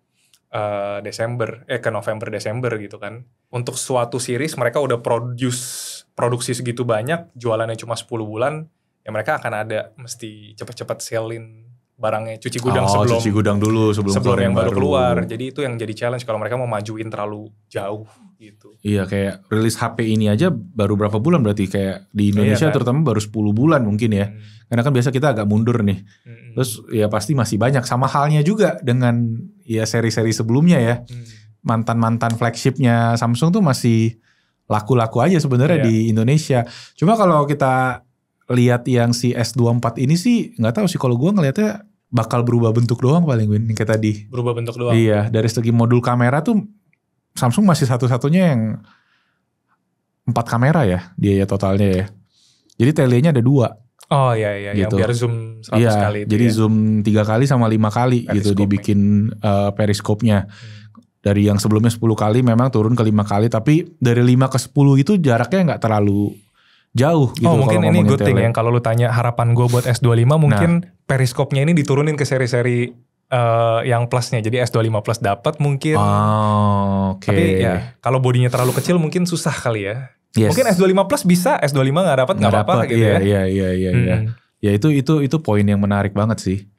ke November Desember gitu kan. Untuk suatu series mereka udah produksi segitu banyak, jualannya cuma 10 bulan, ya mereka akan ada mesti cepet-cepet sell-in barangnya, cuci gudang cuci gudang dulu sebelum yang baru keluar. Jadi itu yang jadi challenge kalau mereka mau majuin terlalu jauh gitu. Iya, kayak rilis HP ini aja baru berapa bulan berarti, kayak di Indonesia kan? Terutama baru 10 bulan mungkin ya. Karena kan biasa kita agak mundur nih. Terus ya pasti masih banyak, sama halnya juga dengan ya seri-seri sebelumnya ya. Mantan-mantan flagshipnya Samsung tuh masih laku-laku aja sebenarnya di Indonesia. Cuma kalau kita lihat yang si S24 ini sih nggak tahu sih, kalau gue ngelihatnya bakal berubah bentuk doang paling, Win, kayak tadi. Berubah bentuk doang. Iya, dari segi modul kamera tuh Samsung masih satu-satunya yang 4 kamera ya dia ya totalnya ya. Jadi telenya ada 2. Oh iya gitu. Yang biar zoom 100 kali itu. Jadi zoom 3 kali sama 5 kali gitu dibikin periskopnya. Dari yang sebelumnya 10 kali memang turun ke 5 kali, tapi dari 5 ke 10 itu jaraknya nggak terlalu jauh gitu. Oh mungkin ini good thing yang kalau lu tanya harapan gue buat S25 mungkin periskopnya ini diturunin ke seri-seri yang plusnya. Jadi S25 Plus dapat mungkin. Oke. Tapi ya kalau bodinya terlalu kecil mungkin susah kali ya. Yes. Mungkin S25 Plus bisa, S25 nggak dapat nggak apa-apa gitu ya. Iya. Ya itu poin yang menarik banget sih.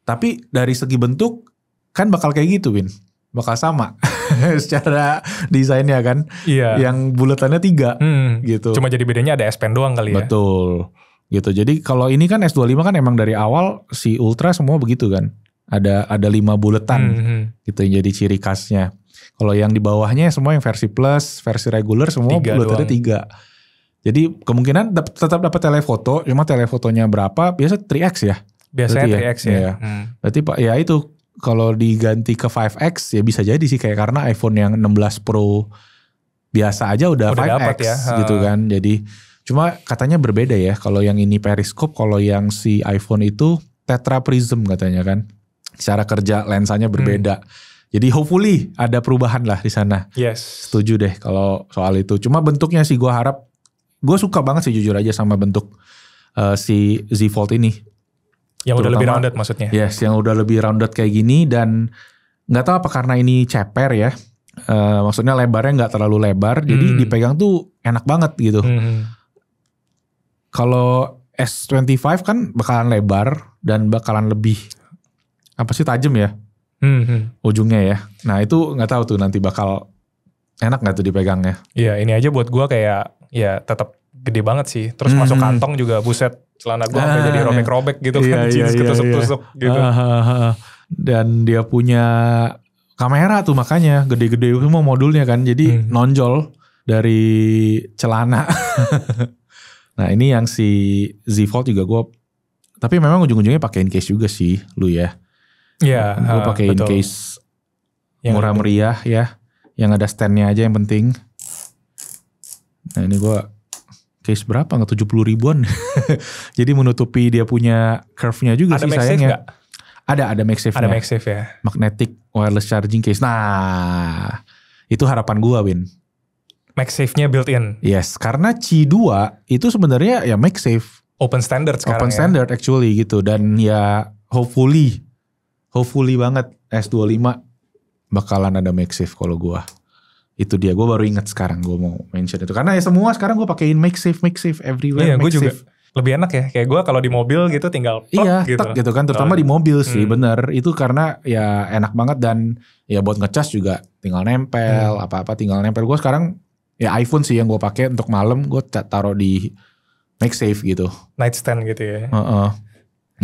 Tapi dari segi bentuk kan bakal kayak gitu, Win. Bakal sama secara desainnya kan. Iya. Yang bulatannya 3 gitu. Cuma jadi bedanya ada S Pen doang kali ya. Betul. Gitu. Jadi kalau ini kan S25 kan emang dari awal si Ultra semua begitu kan. Ada 5 bulatan gitu yang jadi ciri khasnya. Kalau yang di bawahnya semua yang versi plus, versi regular semua bulatannya 3. Jadi kemungkinan tetap dapat telefoto, cuma telefotonya berapa? Biasa 3x ya. Biasanya 3x ya. Berarti Pak ya itu kalau diganti ke 5x ya bisa jadi sih, kayak karena iPhone yang 16 Pro biasa aja udah 5x dapet ya. Gitu kan. Jadi cuma katanya berbeda ya. Kalau yang ini periskop, kalau yang si iPhone itu tetra prism katanya kan. Cara kerja lensanya berbeda. Jadi hopefully ada perubahan lah di sana. Yes. Setuju deh kalau soal itu. Cuma bentuknya sih gue harap, gue suka banget sih jujur aja sama bentuk si Z Fold ini. Yang udah lebih rounded maksudnya. Yes, yang udah lebih rounded kayak gini, and nggak tahu apa karena ini ceper ya. Maksudnya lebarnya nggak terlalu lebar, jadi dipegang tuh enak banget gitu. Kalau S25 kan bakalan lebar dan bakalan lebih tajam ya ujungnya ya. Nah itu nggak tahu tuh nanti bakal enak nggak tuh dipegangnya. Iya, ini aja buat gue kayak ya tetap gede banget sih. Terus masuk kantong juga buset, celana gue sampai jadi robek-robek gitu kan, jeans ketusuk-tusuk gitu. Dan dia punya kamera tuh makanya gede-gede semua modulnya kan, jadi nonjol dari celana. Nah ini yang si Z Fold juga gue, tapi memang ujung-ujungnya pakein case juga sih lu ya. Iya. Gue pakein case murah meriah ya, yang ada standnya aja yang penting. Nah ini gue case berapa? Nggak 70 ribuan. Jadi menutupi dia punya curve-nya juga ada sih sayangnya. Gak? Ada MagSafe-nya. Ada MagSafe ya. Magnetic wireless charging case. Nah, itu harapan gua, Win. MagSafe-nya built-in. Yes, karena Qi 2 itu sebenarnya ya MagSafe. Open standard sekarang. Open standard actually gitu. Dan ya hopefully banget S25 bakalan ada MagSafe kalau gua. Itu dia, gue baru ingat sekarang gue mau mention itu. Karena ya semua sekarang gue pakein MagSafe everywhere. Iya, gue juga lebih enak ya. Kayak gue kalau di mobil gitu tinggal plug gitu. Iya, gitu kan. Terutama di mobil sih, bener. Itu karena ya enak banget dan ya buat ngecas juga tinggal nempel, apa-apa tinggal nempel. Gue sekarang ya iPhone sih yang gue pakai untuk malam, gue taruh di MagSafe gitu. Nightstand gitu ya.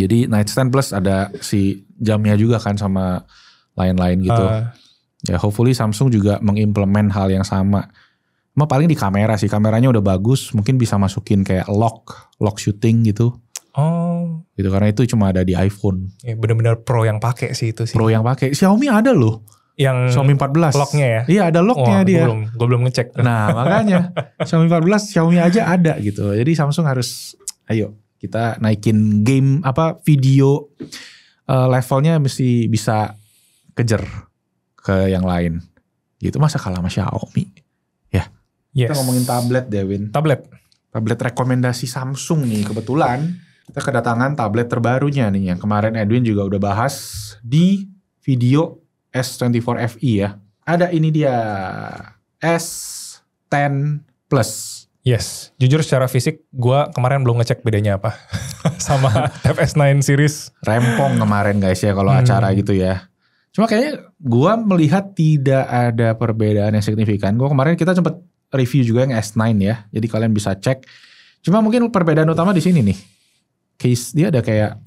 Jadi nightstand plus ada si jamnya juga kan sama lain-lain gitu. Ya hopefully Samsung juga mengimplement hal yang sama. Cuma paling di kamera sih, kameranya udah bagus, mungkin bisa masukin kayak lock shooting gitu. Oh. Gitu, karena itu cuma ada di iPhone. Ya, bener-bener pro yang pakai sih itu sih. Pro yang pakai. Xiaomi ada loh. Yang Xiaomi 14. Locknya ya? Iya ada locknya dia. Gue belum ngecek. Nah makanya Xiaomi 14, Xiaomi aja ada gitu. Jadi Samsung harus, ayo kita naikin game video levelnya mesti bisa kejar ke yang lain Gitu, masa kalah sama Xiaomi? Ya. Yes. Kita ngomongin tablet deh, Win. Tablet Rekomendasi Samsung nih. Kebetulan kita kedatangan tablet terbarunya nih. Yang kemarin Edwin juga udah bahas di video S24 FE ya. Ada ini dia. S10 Plus. Yes, jujur secara fisik gue kemarin belum ngecek bedanya apa sama Tab S9 series. Rempong kemarin guys ya kalau acara gitu ya. Cuma kayaknya gue melihat tidak ada perbedaan yang signifikan. Kemarin kita sempat review juga yang S9 ya. Jadi kalian bisa cek. Cuma mungkin perbedaan utama di sini nih. Case dia ada kayak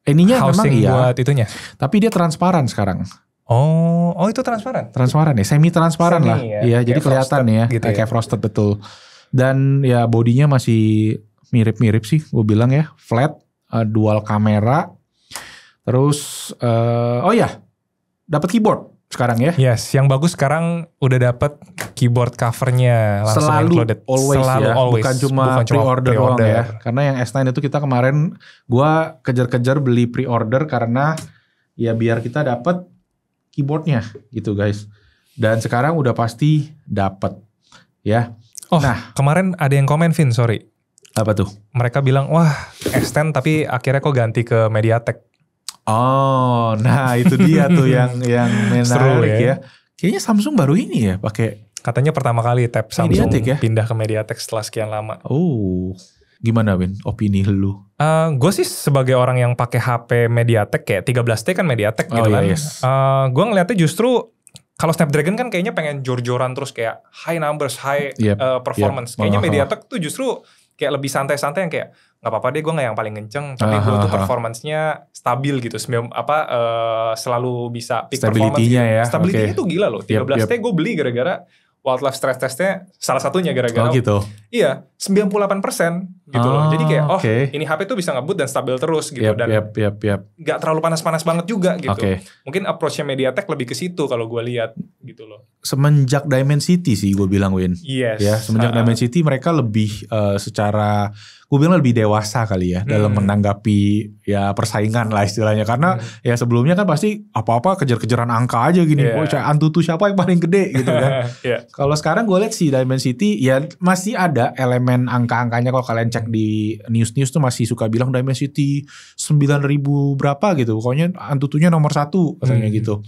ininya memang iya. Buat itunya. Tapi dia transparan sekarang. Oh itu transparan? Transparan ya, semi transparan lah. Iya, jadi kelihatan ya, gitu kayak frosted betul. Dan ya bodinya masih mirip-mirip sih, gue bilang ya, flat, dual kamera. Terus, dapat keyboard sekarang ya. Yes, yang bagus sekarang udah dapat keyboard covernya langsung included. Always, bukan cuma pre-order doang ya. Karena yang S9 itu kita kemarin, gue kejar-kejar beli pre-order karena ya biar kita dapat keyboardnya gitu guys. Dan sekarang udah pasti dapat ya. Nah, kemarin ada yang komen Vin, sorry. Apa tuh? Mereka bilang, wah S10 tapi akhirnya kok ganti ke MediaTek. Oh, nah itu dia tuh yang menarik ya. Kayaknya Samsung baru ini ya pakai. Katanya pertama kali Tab Samsung ya? Pindah ke MediaTek setelah sekian lama. Oh, gimana Win? Opini lu? Gue sih sebagai orang yang pakai HP MediaTek kayak 13T kan MediaTek gitu kan. Yes. Gue ngeliatnya justru kalau Snapdragon kan kayaknya pengen jor-joran terus kayak high numbers, high performance. Kayaknya MediaTek tuh justru kayak lebih santai-santai yang kayak nggak apa-apa deh gue nggak yang paling kenceng, tapi gue tuh performance-nya stabil gitu. Selalu bisa peak performance. Ya. Stability-nya tuh gila loh. 13T gue beli gara-gara wildlife stress testnya salah satunya gara-gara gitu. Iya 98% gitu loh. Jadi kayak ini HP tuh bisa nge-boot dan stabil terus gitu. Dan gak terlalu panas-panas banget juga gitu. Mungkin approach-nya MediaTek lebih ke situ kalau gue lihat gitu loh. Semenjak Dimensity sih gue bilang Win. Yes. Ya, semenjak Dimensity mereka lebih secara gue bilang lebih dewasa kali ya dalam menanggapi ya persaingan lah istilahnya. Karena ya sebelumnya kan pasti apa-apa kejar-kejaran angka aja gini. Antutu siapa yang paling gede gitu kan. Kalau sekarang gue lihat si Dimensity ya masih ada elemen angka-angkanya. Kalau kalian cek di news-news tuh masih suka bilang Dimensity 9.000 berapa gitu. Pokoknya Antutunya nomor 1 katanya gitu.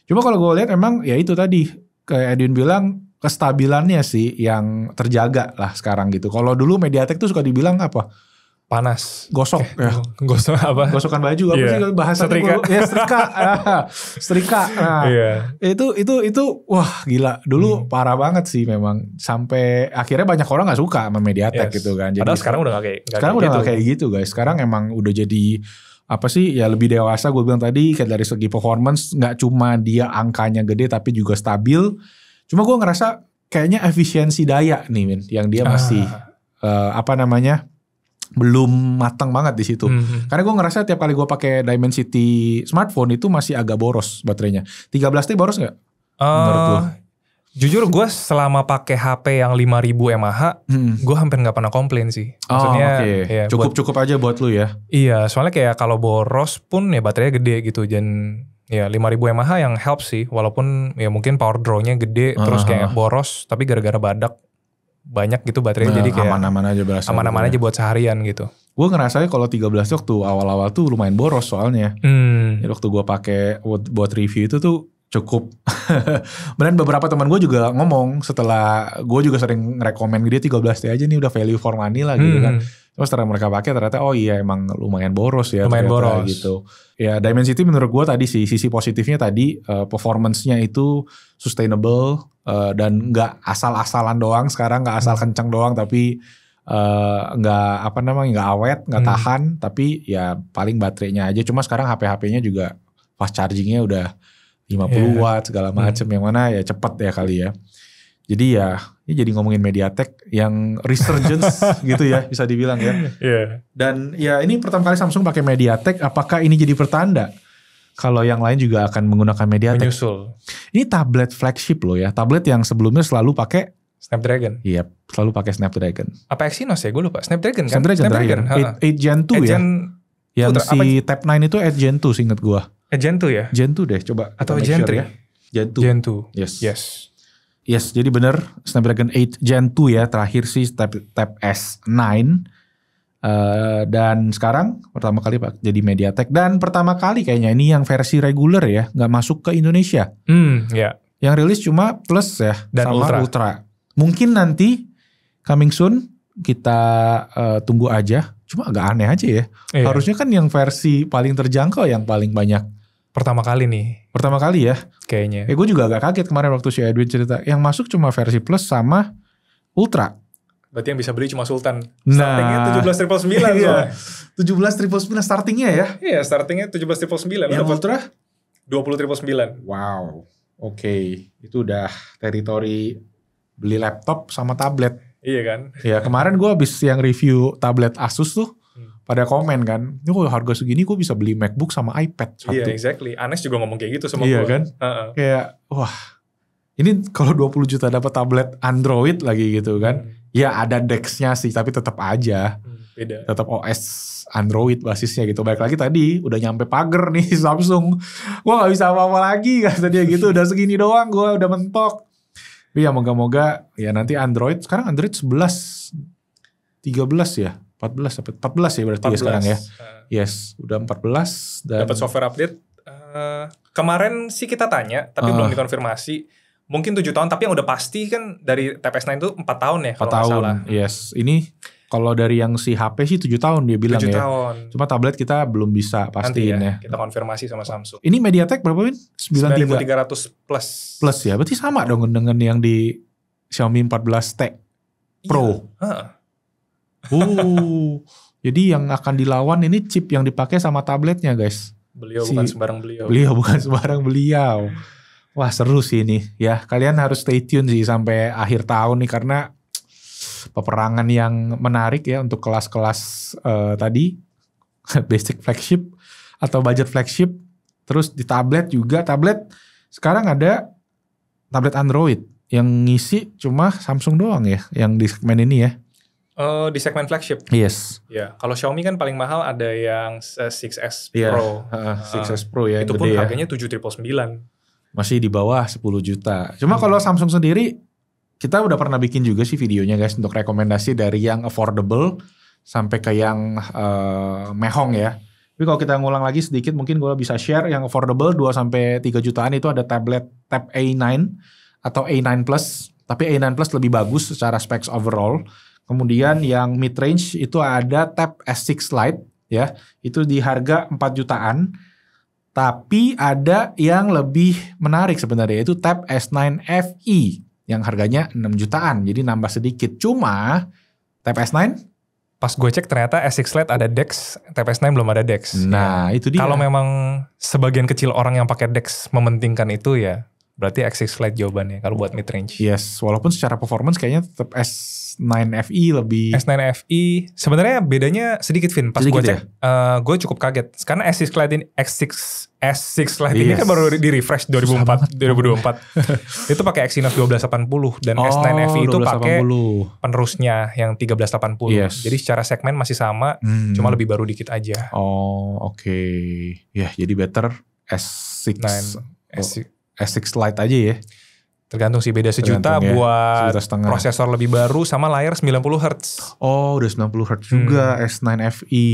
Cuma kalau gue lihat emang ya itu tadi kayak Edwin bilang kestabilannya sih yang terjaga lah sekarang gitu. Kalau dulu MediaTek tuh suka dibilang apa? Panas. Gosok ya. Gosok apa? Gosokan baju apa sih bahasanya? Setrika. Nah, itu wah gila. Dulu parah banget sih memang. Sampai akhirnya banyak orang gak suka sama MediaTek gitu kan. Jadi, padahal sekarang udah gak kayak gitu guys. Sekarang emang udah jadi apa sih ya lebih dewasa. Gue bilang tadi kayak dari segi performance gak cuma dia angkanya gede tapi juga stabil. Cuma gue ngerasa kayaknya efisiensi daya nih Min, yang dia masih belum matang banget di situ. Karena gue ngerasa tiap kali gue pakai Dimensity smartphone itu masih agak boros baterainya. 13T boros nggak? Menurut lu? Jujur gue selama pakai HP yang 5000 mAh, gue hampir nggak pernah komplain sih. Maksudnya ya, cukup aja buat lu ya. Iya, soalnya kayak kalau boros pun ya baterainya gede gitu. Dan ya 5000 mAh yang help sih. Walaupun ya mungkin power draw-nya gede terus kayak boros, tapi gara-gara badak banyak gitu baterainya, jadi kayak aman-aman aja berasa. Aman-aman aja buat seharian gitu. Gue ngerasanya kalau 13 waktu awal-awal tuh lumayan boros soalnya. Jadi waktu gue pakai buat review itu tuh cukup. Dan beberapa teman gue juga ngomong setelah gue juga sering rekomen dia 13T aja nih udah value for money lah gitu kan. Terus setelah mereka pakai ternyata oh iya emang lumayan boros ya. Lumayan boros gitu. Ya Dimensity menurut gue tadi sih sisi positifnya tadi performance-nya itu sustainable dan nggak asal-asalan doang sekarang, nggak asal kencang doang tapi nggak awet, nggak tahan, tapi ya paling baterainya aja. Cuma sekarang HP-HP-nya juga fast chargingnya udah 50 watt segala macem, yang mana ya cepet ya kali ya. Jadi ya ini jadi ngomongin MediaTek yang resurgence gitu ya bisa dibilang ya. Dan ya ini pertama kali Samsung pakai MediaTek, apakah ini jadi pertanda kalau yang lain juga akan menggunakan MediaTek? Menyusul. Ini tablet flagship loh ya, tablet yang sebelumnya selalu pakai Snapdragon. Iya, selalu pakai Snapdragon. Apa Exynos ya? Gue lupa. Snapdragon kan? Snapdragon. 8 Gen 2 ya. Yang si Tab 9 itu 8 Gen 2 seinget gue. Gen 2 ya? Gen 2 deh, coba. Atau Gen 3? Ya. Gen 2. Gen 2. Yes. Yes, jadi bener Snapdragon 8 Gen 2 ya, terakhir sih Tab S9. Dan sekarang pertama kali jadi MediaTek, dan pertama kali kayaknya ini yang versi reguler ya, nggak masuk ke Indonesia. Ya. Yang rilis cuma Plus ya, dan sama Ultra. Mungkin nanti coming soon kita tunggu aja. Cuma agak aneh aja ya. Iya. Harusnya kan yang versi paling terjangkau yang paling banyak. Pertama kali nih. Pertama kali ya. Kayaknya. Gue juga agak kaget kemarin waktu si Edwin cerita. Yang masuk cuma versi Plus sama Ultra. Berarti yang bisa beli cuma Sultan. Startingnya 17.999. Iya. 17.999 startingnya ya. Iya, startingnya 17.999. Yang Ultra 20.999. Wow. Oke. Itu udah teritori beli laptop sama tablet. Iya kan. Ya kemarin gue habis yang review tablet Asus tuh. Pada komen kan, ini kok harga segini gue bisa beli MacBook sama iPad satu. Iya, exactly. Anes juga ngomong kayak gitu sama gue. Iya kan? Kayak, wah, ini kalau 20 juta dapat tablet Android lagi gitu kan. Ya ada DeX-nya sih, tapi tetap aja. Beda. Tetap OS Android basisnya gitu. Baik lagi tadi, udah nyampe pagar nih Samsung. Gue gak bisa apa-apa lagi kata dia gitu. Udah segini doang, gue udah mentok. Tapi ya moga-moga, ya nanti Android, sekarang Android 11, 13 ya. 14 ya berarti 14. Ya sekarang ya. Yes, udah 14 dan dapat software update. Kemarin sih kita tanya, tapi belum dikonfirmasi. Mungkin 7 tahun, tapi yang udah pasti kan dari Tab S9 itu 4 tahun ya kalau nggak salah. Yes, ini kalau dari yang si HP sih 7 tahun dia bilang 7 ya. 7 tahun. Cuma tablet kita belum bisa pastiin ya. Kita konfirmasi sama Samsung. Ini MediaTek berapa Win? 9300 plus. Plus ya, berarti sama dong dengan yang di Xiaomi 14T Pro. Iya. Jadi yang akan dilawan ini chip yang dipakai sama tabletnya guys. Beliau bukan sembarang beliau. Beliau bukan sembarang beliau. Wah seru sih ini ya. Kalian harus stay tune sih sampai akhir tahun nih karena peperangan yang menarik ya untuk kelas-kelas tadi basic flagship atau budget flagship. Terus di tablet juga, tablet sekarang ada tablet Android yang ngisi cuma Samsung doang ya yang di segmen ini ya. Di segmen flagship. Yes. Ya, kalau Xiaomi kan paling mahal ada yang 6S Pro. 6S Pro ya. Itu pun harganya 7.999. Masih di bawah 10 juta. Cuma kalau Samsung sendiri, kita udah pernah bikin juga sih videonya guys untuk rekomendasi dari yang affordable sampai ke yang mehong ya. Tapi kalau kita ngulang lagi sedikit, mungkin gue bisa share yang affordable 2-3 jutaan itu ada tablet Tab A9 atau A9 Plus. Tapi A9 Plus lebih bagus secara specs overall. Kemudian yang mid range itu ada Tab S6 Lite ya, itu di harga 4 jutaan. Tapi ada yang lebih menarik sebenarnya itu Tab S9 FE yang harganya 6 jutaan. Jadi nambah sedikit. Cuma Tab S9 pas gue cek ternyata S6 Lite ada DeX, Tab S9 belum ada DeX. Nah, itu dia. Kalau memang sebagian kecil orang yang pakai DeX mementingkan itu ya, berarti S6 Lite jawabannya kalau buat mid range. Yes, walaupun secara performance kayaknya tetap S9 FE lebih. S9 FE sebenarnya bedanya sedikit Vin. Pas gue cek, gue cukup kaget karena S6 Lite ini S6 Lite ini kan baru di refresh 2024. Itu pakai Exynos 1280 dan S9 FE itu pakai penerusnya yang 1380. Yes. Jadi secara segmen masih sama, cuma lebih baru dikit aja. Oh, oke. Ya, jadi better S6 S6 Lite aja ya. Tergantung sih, beda sejuta ya, buat prosesor lebih baru sama layar 90 Hz. Oh, udah 90 Hz juga S9 FE.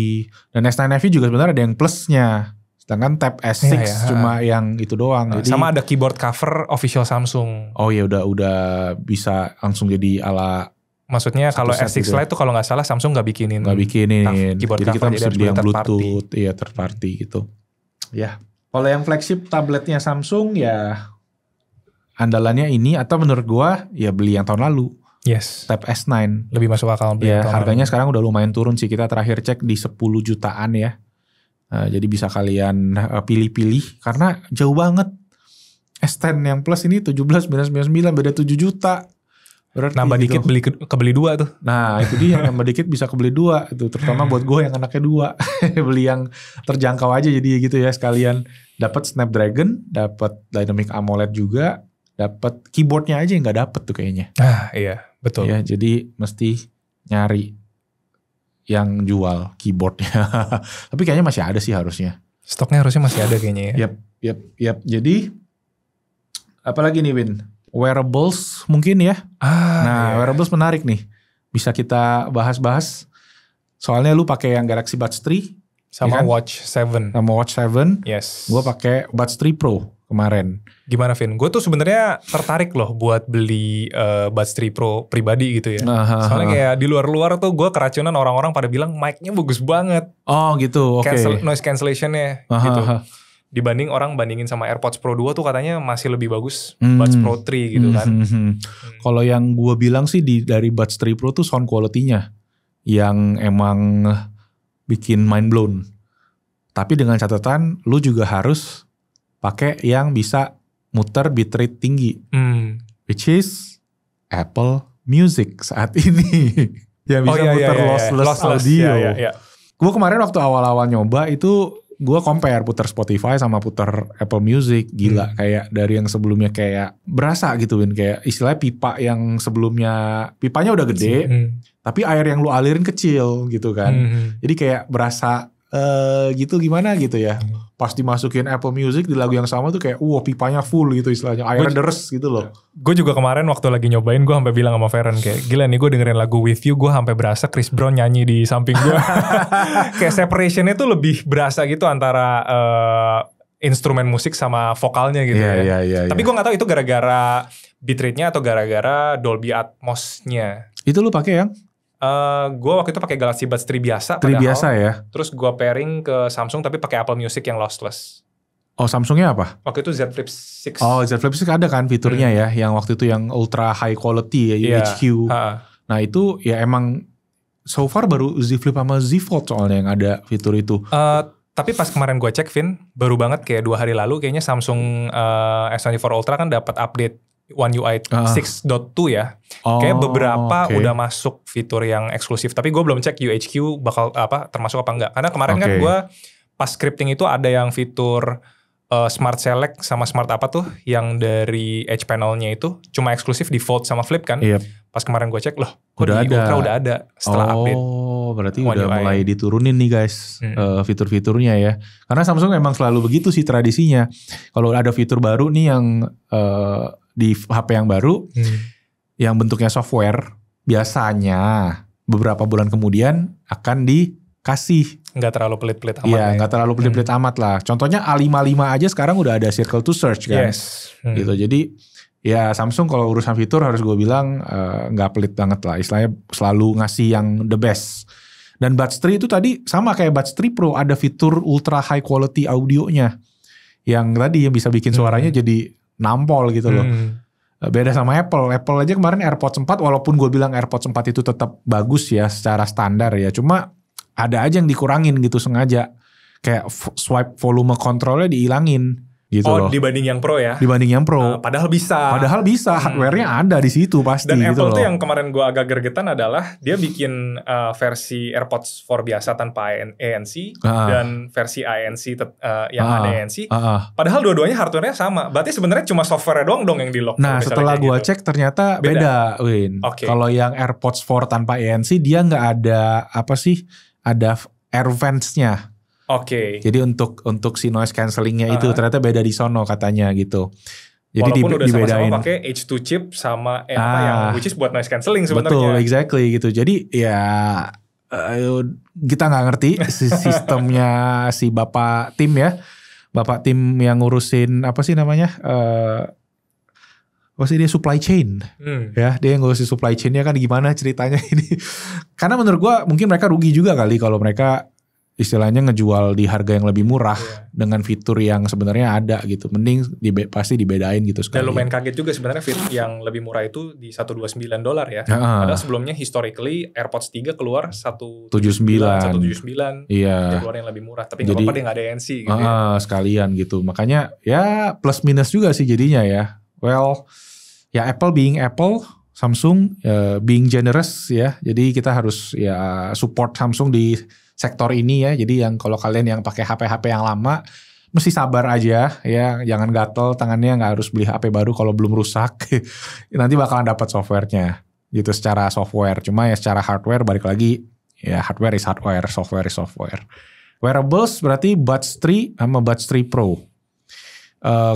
Dan S9 FE juga sebenarnya ada yang plusnya. Sedangkan Tab S6 cuma yang itu doang. Jadi, sama ada keyboard cover official Samsung. Oh ya udah bisa langsung jadi ala. Maksudnya kalau S6 Lite tuh kalau nggak salah Samsung nggak bikinin. Keyboard jadi cover, kita bisa beli yang Bluetooth, iya third party gitu. Ya. Kalau yang flagship tabletnya Samsung ya andalannya ini, atau menurut gua ya beli yang tahun lalu. Yes. Tab S9. Lebih masuk akal beli ya, yang tahun harganya lalu. Sekarang udah lumayan turun sih. Kita terakhir cek di 10 jutaan ya. Jadi bisa kalian pilih-pilih karena jauh banget. S10 yang plus ini 17.999 beda 7 juta. Berarti nambah dikit kebeli 2 tuh. Nah itu dia, nambah dikit bisa kebeli 2 itu, terutama buat gue yang anaknya 2. Beli yang terjangkau aja jadi gitu ya, sekalian dapat Snapdragon, dapat Dynamic AMOLED juga, dapat keyboardnya aja yang nggak dapet tuh kayaknya. Ah iya betul. Ya jadi mesti nyari yang jual keyboardnya. Tapi kayaknya masih ada sih harusnya. Stoknya harusnya masih ada kayaknya ya. Yap. Jadi apalagi nih Win? wearables mungkin ya. Wearables menarik nih. Bisa kita bahas-bahas. Soalnya lu pakai yang Galaxy Buds 3 sama ya kan? Watch 7. Sama Watch 7. Yes. Gue pakai Buds 3 Pro kemarin. Gimana Vin? Gue tuh sebenarnya tertarik loh buat beli Buds 3 Pro pribadi gitu ya. Soalnya kayak di luar-luar tuh gue keracunan orang-orang pada bilang mic-nya bagus banget. Oh gitu, oke. Noise cancellation-nya gitu. Dibanding orang bandingin sama AirPods Pro 2 tuh katanya masih lebih bagus Buds Pro 3 gitu kan. Kalau yang gue bilang sih dari Buds 3 Pro tuh sound quality-nya yang emang bikin mind blown. Tapi dengan catatan lu juga harus pakai yang bisa muter bitrate tinggi. Which is Apple Music saat ini. Yang bisa muter lossless audio. Gue kemarin waktu awal-awal nyoba itu gue compare puter Spotify sama puter Apple Music. Gila kayak dari yang sebelumnya kayak berasa gitu Win. Kayak istilahnya pipa yang sebelumnya pipanya udah gede. Tapi air yang lu alirin kecil gitu kan. Jadi kayak berasa gitu gimana gitu ya. Pas dimasukin Apple Music di lagu yang sama tuh kayak pipanya full gitu istilahnya. Airnya deres gitu loh. Gue juga kemarin waktu lagi nyobain gue sampai bilang sama Feren kayak gila nih gue dengerin lagu With You gue sampai berasa Chris Brown nyanyi di samping gue. Kayak separationnya tuh lebih berasa gitu antara instrumen musik sama vokalnya gitu ya. Tapi gue gak tahu itu gara-gara bitrate-nya atau gara-gara Dolby Atmos-nya. Itu lu pakai yang? Gue waktu itu pakai Galaxy Buds 3 biasa. 3 biasa ya. Terus gue pairing ke Samsung tapi pakai Apple Music yang lossless. Oh Samsungnya apa? Waktu itu Z Flip 6. Oh Z Flip 6 ada kan fiturnya ya. Yang waktu itu yang ultra high quality ya UHQ. Nah itu ya emang so far baru Z Flip sama Z Fold soalnya yang ada fitur itu. Tapi pas kemarin gue cek Vin, baru banget kayak 2 hari lalu kayaknya Samsung S24 Ultra kan dapat update One UI 6.2 ya. Kayak beberapa udah masuk fitur yang eksklusif. Tapi gue belum cek UHQ bakal termasuk apa enggak. Karena kemarin kan gue pas scripting itu ada yang fitur Smart Select sama Smart apa tuh yang dari edge panelnya itu cuma eksklusif di Fold sama Flip kan. Pas kemarin gue cek loh kok di Ultra udah ada setelah update. Oh berarti udah mulai diturunin nih guys fitur-fiturnya ya. Karena Samsung emang selalu begitu sih tradisinya. Kalau ada fitur baru nih yang di HP yang baru yang bentuknya software biasanya beberapa bulan kemudian akan dikasih. Nggak terlalu pelit-pelit amat. Iya nggak terlalu pelit-pelit amat lah. Contohnya A55 aja sekarang udah ada circle to search kan. Gitu. Jadi ya Samsung kalau urusan fitur harus gue bilang nggak pelit banget lah. Istilahnya selalu ngasih yang the best. Dan Buds 3 itu tadi sama kayak Buds 3 Pro ada fitur ultra high quality audionya. Yang tadi yang bisa bikin suaranya jadi nampol gitu loh. Beda sama Apple. Apple aja kemarin AirPods 4 walaupun gue bilang AirPods 4 itu tetap bagus ya secara standar ya. Cuma ada aja yang dikurangin gitu sengaja. Kayak swipe volume controlnya dihilangin gitu loh. Dibanding yang Pro ya? Dibanding yang Pro. Padahal bisa. Hardware-nya ada di situ pasti. Dan gitu Apple loh. tuh yang kemarin gue agak gergetan adalah dia bikin versi AirPods 4 biasa tanpa ANC dan versi ANC yang ada ANC. Padahal dua-duanya hardware-nya sama. Berarti sebenarnya cuma software doang dong yang di lock. Nah setelah gue cek ternyata beda Win. Kalau yang AirPods 4 tanpa ANC dia nggak ada ada air vents-nya. Jadi untuk si noise cancellingnya itu ternyata beda di sono katanya gitu. Jadi walaupun udah dibedain. sama-sama pakai H2 chip sama yang which is buat noise cancelling sebenarnya. Betul, exactly gitu. Jadi ya kita nggak ngerti sistemnya si bapak tim ya. Bapak tim yang ngurusin apa sih namanya? Dia supply chain ya, dia yang ngurusin supply chainnya kan gimana ceritanya ini. Karena menurut gua mungkin mereka rugi juga kali kalau mereka istilahnya ngejual di harga yang lebih murah dengan fitur yang sebenarnya ada gitu. Mending pasti dibedain gitu sekali. Dan lumayan kaget juga sebenarnya fitur yang lebih murah itu di $129 ya. Padahal sebelumnya historically AirPods 3 keluar 179. Dia keluar yang lebih murah. Tapi nggak apa-apa dia nggak ada ANC gitu sekalian gitu. Makanya ya plus minus juga sih jadinya ya. Well ya Apple being Apple, Samsung being generous ya. Jadi kita harus ya support Samsung di sektor ini ya. Jadi yang kalau kalian yang pakai HP yang lama mesti sabar aja ya, jangan gatel tangannya, nggak harus beli HP baru kalau belum rusak. Nanti bakalan dapat softwarenya gitu secara software. Cuma ya secara hardware balik lagi ya hardware is hardware, software is software. Wearables berarti Buds 3 sama Buds 3 Pro.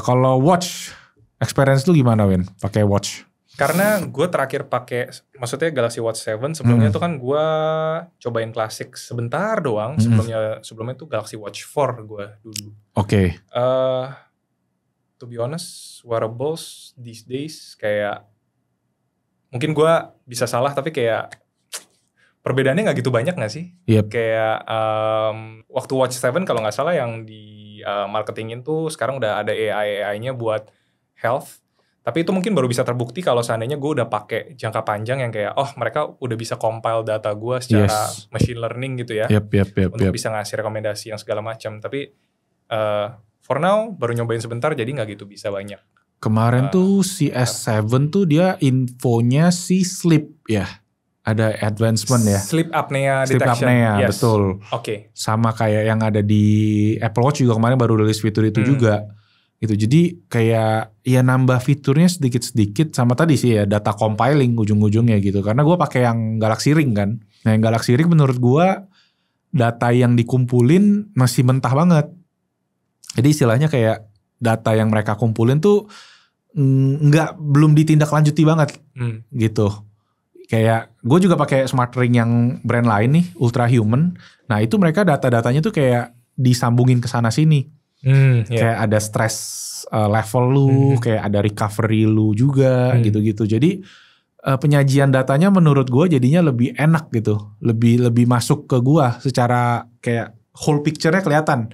Kalau watch Experience lu gimana Win? Pakai watch? Karena gue terakhir pakai, maksudnya Galaxy Watch 7 sebelumnya tuh kan gue cobain klasik sebentar doang. Sebelumnya tuh Galaxy Watch 4 gue dulu. Oke. To be honest, wearables these days kayak mungkin gue bisa salah tapi kayak perbedaannya nggak gitu banyak nggak sih? Yep. Kayak waktu Watch 7 kalau nggak salah yang di marketingin tuh sekarang udah ada AI-nya buat health. Tapi itu mungkin baru bisa terbukti kalau seandainya gue udah pakai jangka panjang yang kayak mereka udah bisa compile data gue secara machine learning gitu ya. Untuk bisa ngasih rekomendasi yang segala macam. Tapi for now baru nyobain sebentar jadi nggak gitu bisa banyak. Kemarin tuh si S7 tuh dia infonya si sleep ya. Ada advancement ya. Sleep apnea detection. Sleep apnea, yes. Betul. Oke. Sama kayak yang ada di Apple Watch juga kemarin baru rilis fitur itu juga. Gitu. Jadi kayak ya nambah fiturnya sedikit-sedikit sama tadi sih ya data compiling ujung-ujungnya gitu. Karena gue pakai yang Galaxy Ring kan. Nah yang Galaxy Ring menurut gue data yang dikumpulin masih mentah banget. Jadi istilahnya kayak data yang mereka kumpulin tuh belum ditindaklanjuti banget gitu. Kayak gue juga pakai smart ring yang brand lain nih, Ultra Human. Nah itu mereka data-datanya tuh kayak disambungin ke sana sini. Kayak ada stress level lu, kayak ada recovery lu juga gitu-gitu. Jadi penyajian datanya menurut gue jadinya lebih enak gitu, lebih masuk ke gue secara kayak whole picture-nya kelihatan.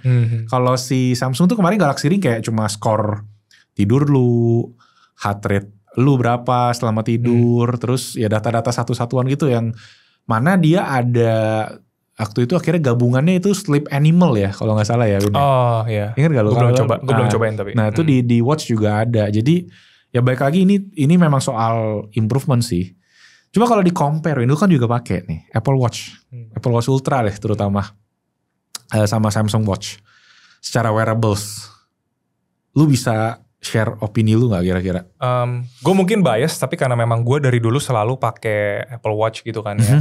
Kalau si Samsung tuh kemarin Galaxy Ring kayak cuma skor tidur lu, heart rate lu berapa selama tidur, terus ya data-data satu-satuan gitu yang mana dia ada. Waktu itu akhirnya gabungannya itu Sleep Animal ya kalau nggak salah ya. Oh iya. Ingat gak lu? Gue belum cobain tapi. Nah itu di Watch juga ada. Jadi ya baik lagi ini memang soal improvement sih. Cuma kalau di compare, itu kan juga pakai nih Apple Watch, Apple Watch Ultra deh terutama sama Samsung Watch. Secara wearables, lu bisa share opini lu nggak kira-kira? Gue mungkin bias tapi karena memang gue dari dulu selalu pakai Apple Watch gitu kan ya.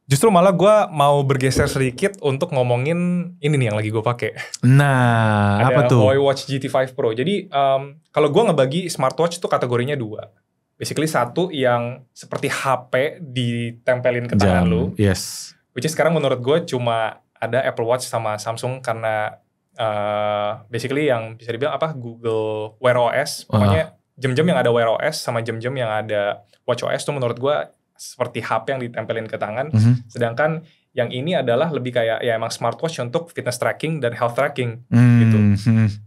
Justru malah gue mau bergeser sedikit untuk ngomongin ini nih yang lagi gue pakai. Nah, apa tuh? Ada Huawei Watch GT5 Pro. Jadi kalau gue ngebagi smartwatch itu kategorinya 2. Basically satu yang seperti HP ditempelin ke tangan lu. Yes. Which is sekarang menurut gue cuma ada Apple Watch sama Samsung karena basically yang bisa dibilang Google Wear OS. Pokoknya jam-jam yang ada Wear OS sama jam-jam yang ada Watch OS tuh menurut gue seperti HP yang ditempelin ke tangan. Sedangkan yang ini adalah lebih kayak ya emang smartwatch untuk fitness tracking dan health tracking gitu.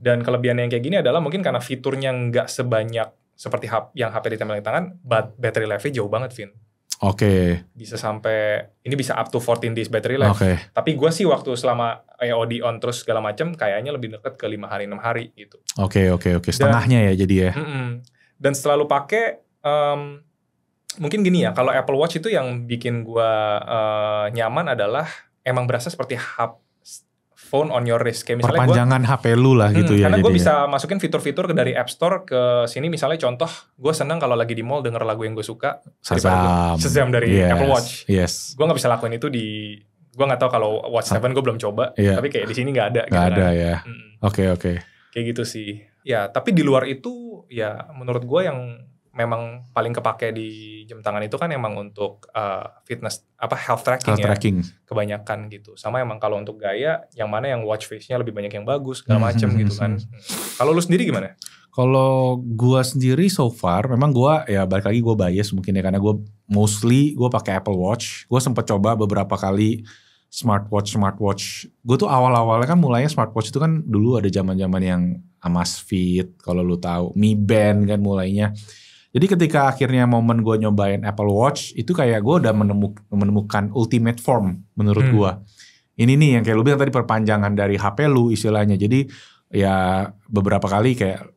Dan kelebihan yang kayak gini adalah mungkin karena fiturnya nggak sebanyak seperti yang HP ditempelin ke tangan, but battery life-nya jauh banget, Vin. Bisa sampai, ini bisa up to 14 days battery life. Tapi gue sih waktu selama AOD on terus segala macam kayaknya lebih deket ke 5 hari, 6 hari gitu. Oke. Setengahnya ya jadi ya. Dan selalu pakai, mungkin gini ya, kalau Apple Watch itu yang bikin gue nyaman adalah emang berasa seperti phone on your wrist. Kayak misalnya perpanjangan HP lu lah gitu ya. Karena gue bisa masukin fitur-fitur dari App Store ke sini. Misalnya contoh, gue seneng kalau lagi di mall denger lagu yang gue suka. Shazam dari Apple Watch. Gue gak bisa lakuin itu gue gak tahu kalau Watch 7 gue belum coba. Tapi kayak di sini gak ada. Gak ada ya. Oke. Kayak gitu sih. Ya tapi di luar itu ya menurut gue yang memang paling kepake di jam tangan itu kan emang untuk fitness health tracking. Kebanyakan gitu. Sama emang kalau untuk gaya yang mana yang watch face-nya lebih banyak yang bagus segala macam gitu kan. Kalau lu sendiri gimana? Kalau gua sendiri so far memang gua ya balik lagi gua bias mungkin ya karena gua mostly pakai Apple Watch. Gua sempat coba beberapa kali smartwatch. Gue tuh awal-awalnya kan mulainya smartwatch itu kan dulu ada zaman-zaman yang Amazfit kalau lu tahu, Mi Band kan mulainya. Jadi ketika akhirnya momen gue nyobain Apple Watch, itu kayak gue udah menemukan ultimate form menurut gue. Ini nih yang kayak lu bilang tadi perpanjangan dari HP lu istilahnya. Jadi ya beberapa kali kayak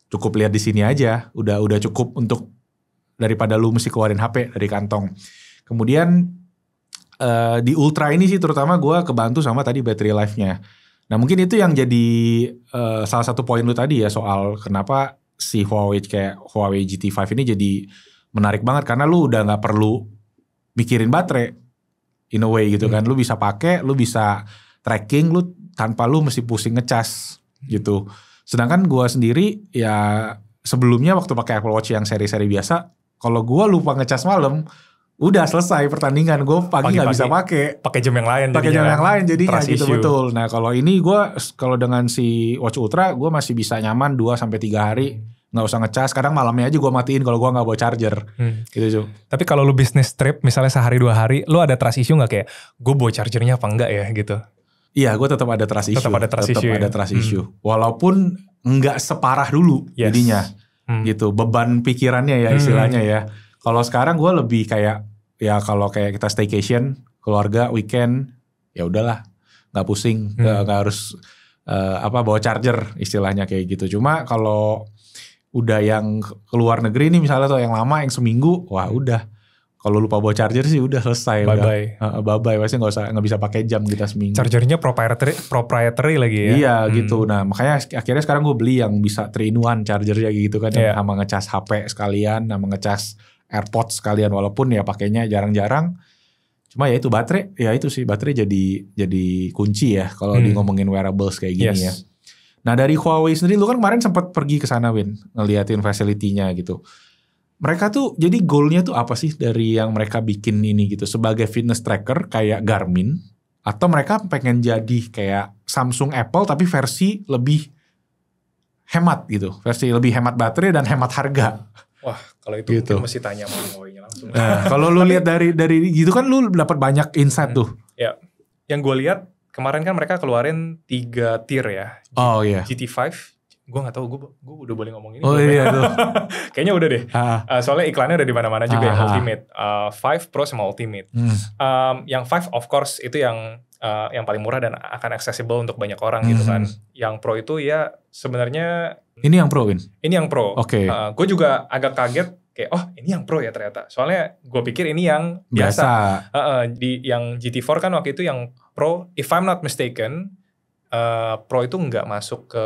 cukup lihat di sini aja. Udah cukup untuk daripada lu mesti keluarin HP dari kantong. Kemudian di Ultra ini sih terutama gue kebantu sama tadi battery life-nya. Nah mungkin itu yang jadi salah satu poin lu tadi ya soal kenapa si Huawei GT5 ini jadi menarik banget karena lu udah nggak perlu mikirin baterai in a way gitu kan. Lu bisa pakai, lu bisa tracking, lu tanpa lu mesti pusing ngecas gitu. Sedangkan gue sendiri ya sebelumnya waktu pakai Apple Watch yang seri-seri biasa, kalau gue lupa ngecas malam, udah selesai pertandingan, gue pagi nggak bisa pakai jam yang lain, jadinya gitu betul. Nah kalau ini kalau dengan si Watch Ultra gue masih bisa nyaman 2-3 hari nggak usah ngecas. Kadang malamnya aja gue matiin kalau gue nggak bawa charger gitu Ju. Tapi kalau lu bisnis trip misalnya sehari 2 hari, lu ada trust issue nggak kayak gue bawa chargernya apa enggak ya gitu? Iya, gue tetap ada trust issue. Walaupun nggak separah dulu jadinya gitu, beban pikirannya ya istilahnya ya. Kalau sekarang gue lebih kayak ya kalau kayak kita staycation, keluarga, weekend, ya udahlah, nggak pusing, nggak harus bawa charger istilahnya kayak gitu. Cuma kalau udah yang keluar negeri nih misalnya tuh yang lama, yang seminggu, wah udah. Kalau lupa bawa charger sih udah selesai. Bye-bye. Pasti nggak bisa pakai jam kita seminggu. Chargernya proprietary lagi ya? Iya gitu. Nah makanya akhirnya sekarang gue beli yang bisa 3-in-1 chargernya gitu kan. Yeah. Sama ngecas HP sekalian, sama ngecas AirPods sekalian. Walaupun ya pakainya jarang-jarang. Cuma ya itu baterai jadi kunci ya. Kalau di ngomongin wearables kayak gini ya. Nah dari Huawei sendiri, lu kan kemarin sempat pergi ke sana Win. Ngeliatin facility-nya gitu. Mereka tuh jadi goalnya tuh apa sih dari yang mereka bikin ini gitu, sebagai fitness tracker kayak Garmin, atau mereka pengen jadi kayak Samsung, Apple tapi versi lebih hemat gitu, versi lebih hemat baterai dan hemat harga. Wah kalau itu gitu. Mungkin mesti tanya sama Huawei-nya langsung. Nah kalau lu lihat dari gitu kan lu dapat banyak insight tuh. Ya, yang gue lihat kemarin kan mereka keluarin 3 tier ya. Oh iya. GT5. Gue gak tahu, gue udah boleh ngomong ini. Oh iya tuh. Kayaknya udah deh. Soalnya iklannya udah di mana-mana juga yang Ultimate. 5 Pro sama Ultimate. Yang 5 of course itu yang paling murah dan akan accessible untuk banyak orang gitu kan. Yang Pro itu ya sebenarnya. Ini yang Pro, Win? Ini yang Pro. Oke. Gue juga agak kaget kayak ini yang Pro ya ternyata. Soalnya gue pikir ini yang biasa. Yang GT4 kan waktu itu yang Pro, if I'm not mistaken, Pro itu nggak masuk ke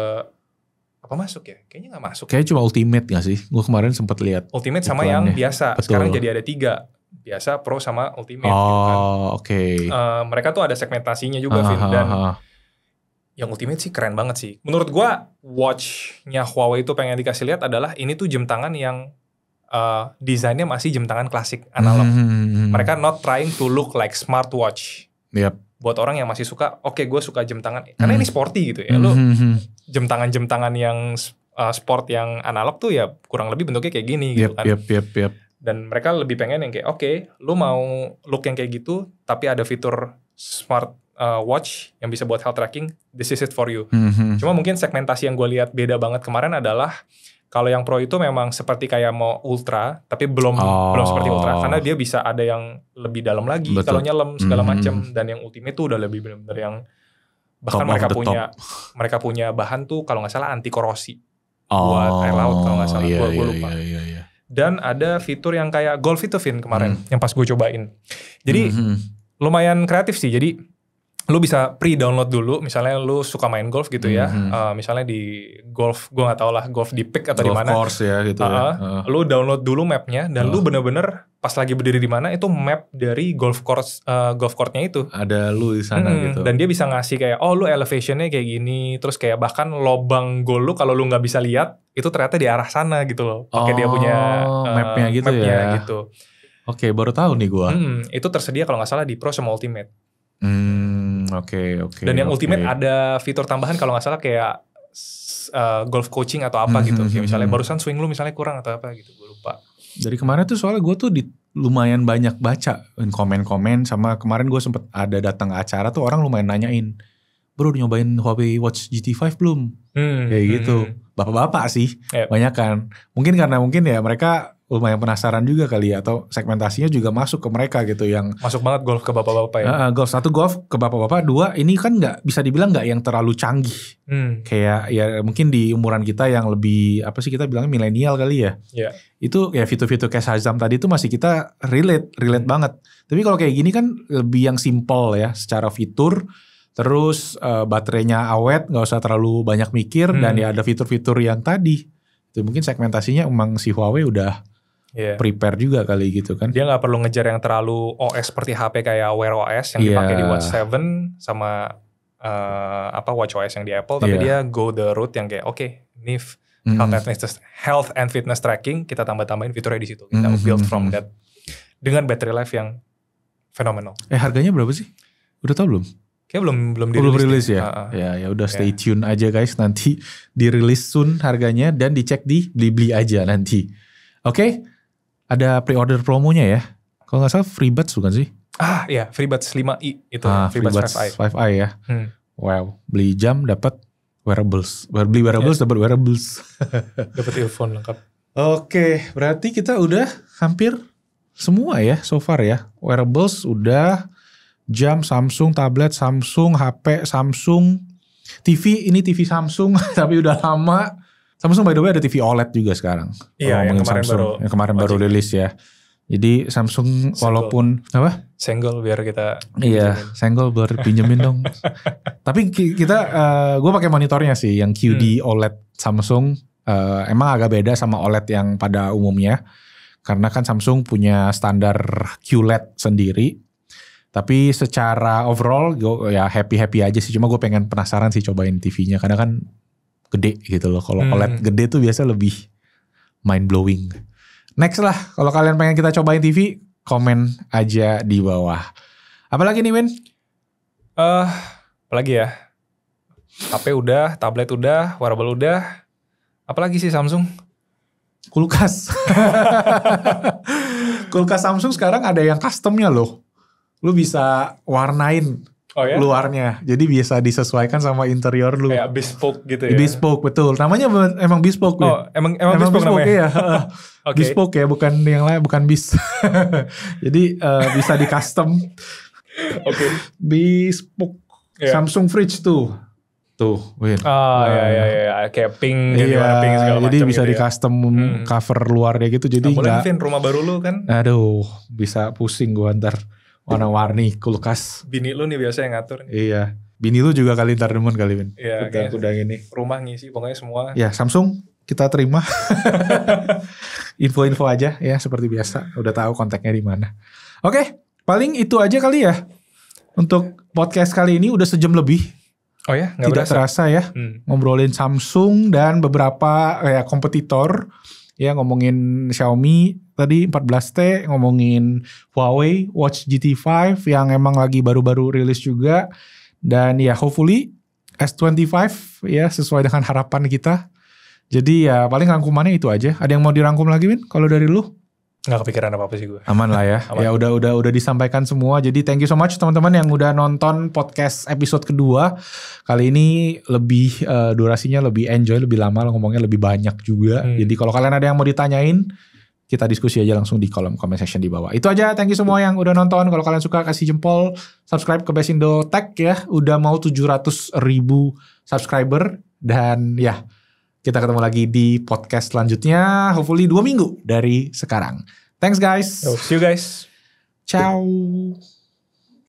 apa masuk ya? Kayaknya gak masuk. Kayaknya cuma Ultimate gak sih? Gue kemarin sempat lihat. Ultimate sama yang biasa. Betul. Sekarang jadi ada 3. Biasa, Pro sama Ultimate. Oh gitu kan. Oke. Mereka tuh ada segmentasinya juga Vin. Dan yang Ultimate sih keren banget sih. Menurut gue watch-nya Huawei itu pengen dikasih lihat adalah ini tuh jam tangan yang desainnya masih jam tangan klasik analog. Mereka not trying to look like smartwatch. Yep. Buat orang yang masih suka, gue suka jam tangan. Karena ini sporty gitu ya. Lu jam tangan yang sport yang analog tuh ya kurang lebih bentuknya kayak gini gitu kan. Yep. Dan mereka lebih pengen yang kayak lu mau look yang kayak gitu tapi ada fitur smart watch yang bisa buat health tracking, this is it for you. Cuma mungkin segmentasi yang gue lihat beda banget kemarin adalah kalau yang Pro itu memang seperti kayak mau Ultra, tapi belum seperti Ultra karena dia bisa ada yang lebih dalam lagi kalau nyelam segala macam, dan yang Ultimate tuh udah lebih benar-benar yang bahkan mereka punya bahan tuh kalau nggak salah anti korosi buat air laut kalau nggak salah, gue lupa. Iya. Dan ada fitur yang kayak golf itu Vin kemarin yang pas gue cobain. Jadi lumayan kreatif sih. Jadi lu bisa pre-download dulu, misalnya lu suka main golf gitu ya, misalnya di golf, gue nggak tahu lah golf di Pick atau di mana. Golf course ya gitu. Lu download dulu mapnya dan lu bener-bener pas lagi berdiri di mana itu map dari golf course-nya itu. Ada lu di sana gitu. Dan dia bisa ngasih kayak lu elevationnya kayak gini, terus kayak bahkan lobang gol lu kalau lu nggak bisa lihat itu ternyata di arah sana gitu loh. Pakai dia punya mapnya gitu ya. Gitu. Oke, baru tahu nih gue. Itu tersedia kalau nggak salah di Pro sama Ultimate. Oke. Dan yang Ultimate ada fitur tambahan kalau nggak salah kayak golf coaching atau apa gitu. Kayak misalnya barusan swing lu misalnya kurang atau apa gitu, gue lupa. Dari kemarin tuh soalnya gue tuh lumayan banyak baca komen-komen, sama kemarin gue sempet ada datang acara tuh orang lumayan nanyain, bro udah nyobain Huawei Watch GT5 belum? Kayak gitu. Bapak-bapak sih banyak kan. Mungkin karena ya mereka lumayan penasaran juga kali ya, atau segmentasinya juga masuk ke mereka gitu, yang masuk banget golf ke bapak-bapak ya. Golf ke bapak-bapak, 2 ini kan nggak bisa dibilang nggak yang terlalu canggih. Kayak ya mungkin di umuran kita yang lebih apa sih kita bilangnya milenial kali ya. Itu ya fitur-fitur kayak Shazam tadi itu masih kita relate banget. Tapi kalau kayak gini kan lebih yang simple ya secara fitur. Terus baterainya awet, nggak usah terlalu banyak mikir, dan ya ada fitur-fitur yang tadi. Itu mungkin segmentasinya emang si Huawei udah prepare juga kali gitu kan. Dia nggak perlu ngejar yang terlalu OS seperti HP kayak Wear OS yang dipakai di Watch 7 sama WatchOS yang di Apple, tapi dia go the route yang kayak ini health and fitness tracking, kita tambah-tambahin fiturnya di situ. Kita build from that dengan battery life yang fenomenal. Harganya berapa sih? Udah tahu belum? Kayak belum dirilis ya. Ya udah stay tune aja guys, nanti dirilis soon harganya dan dicek di Blibli aja nanti. Oke. Ada pre-order promonya ya. Kalau nggak salah FreeBuds bukan sih? Iya, FreeBuds 5i itu. FreeBuds 5i ya. Wow, beli jam dapat wearables. Beli wearables dapat wearables. Dapat earphone lengkap. Oke, berarti kita udah hampir semua ya so far ya. Wearables udah, jam Samsung, tablet Samsung, HP Samsung, TV ini TV Samsung tapi udah lama. Samsung by the way ada TV OLED juga sekarang. Iya, yang kemarin baru rilis ya. Jadi Samsung walaupun apa? Senggol biar kita senggol biar pinjemin dong. Tapi kita gue pakai monitornya sih yang QD OLED Samsung. Emang agak beda sama OLED yang pada umumnya. Karena kan Samsung punya standar QLED sendiri. Tapi secara overall gue ya happy aja sih. Cuma gue pengen penasaran sih cobain TV-nya. Karena kan gede gitu loh. Kalau OLED gede tuh biasa lebih mind blowing. Next lah, kalau kalian pengen kita cobain TV, komen aja di bawah. Apalagi nih, Win? Apalagi ya? HP udah, tablet udah, wearable udah. Apalagi sih Samsung? Kulkas. Kulkas Samsung sekarang ada yang customnya loh. Lu bisa warnain luarnya. Jadi bisa disesuaikan sama interior lu. Kayak bespoke gitu ya? Bespoke, betul. Namanya emang bespoke. Emang bespoke namanya? Ya. Bespoke ya, bukan yang lain, bukan bis. Jadi bisa di custom. Bespoke. Samsung Fridge tuh. Win. Iya. Kayak pink, warna pink segala macam. Jadi bisa gitu di custom cover luarnya gitu. Jadi boleh Vin, rumah baru lu kan? Aduh, bisa pusing gua ntar. Warna-warni kulkas. Bini lu nih biasa yang ngatur. Iya. Bini lu juga kali ntar demen kali, Win. Iya. Udah ini. Rumah ngisi pokoknya semua. Ya, Samsung kita terima. Info-info aja ya seperti biasa. Udah tahu kontaknya di mana. Oke, paling itu aja kali ya. Untuk podcast kali ini udah sejam lebih. Oh ya? Tidak terasa ya. Ngobrolin Samsung dan beberapa kompetitor. Ya, ngomongin Xiaomi tadi 14T, ngomongin Huawei Watch GT5 yang emang lagi baru-baru rilis juga. Dan ya hopefully S25 ya sesuai dengan harapan kita. Jadi ya paling rangkumannya itu aja. Ada yang mau dirangkum lagi, Win? Kalau dari lu? Nggak kepikiran apa-apa sih gue. Aman lah ya. Ya udah disampaikan semua. Jadi thank you so much teman-teman yang udah nonton podcast episode kedua. Kali ini lebih durasinya lebih enjoy, lebih lama, ngomongnya lebih banyak juga. Jadi kalau kalian ada yang mau ditanyain, kita diskusi aja langsung di kolom comment section di bawah. Itu aja, thank you semua yang udah nonton. Kalau kalian suka kasih jempol, subscribe ke Basindo Tech ya. Udah mau 700.000 subscriber. Dan ya, kita ketemu lagi di podcast selanjutnya. Hopefully 2 minggu dari sekarang. Thanks guys. See you guys. Ciao.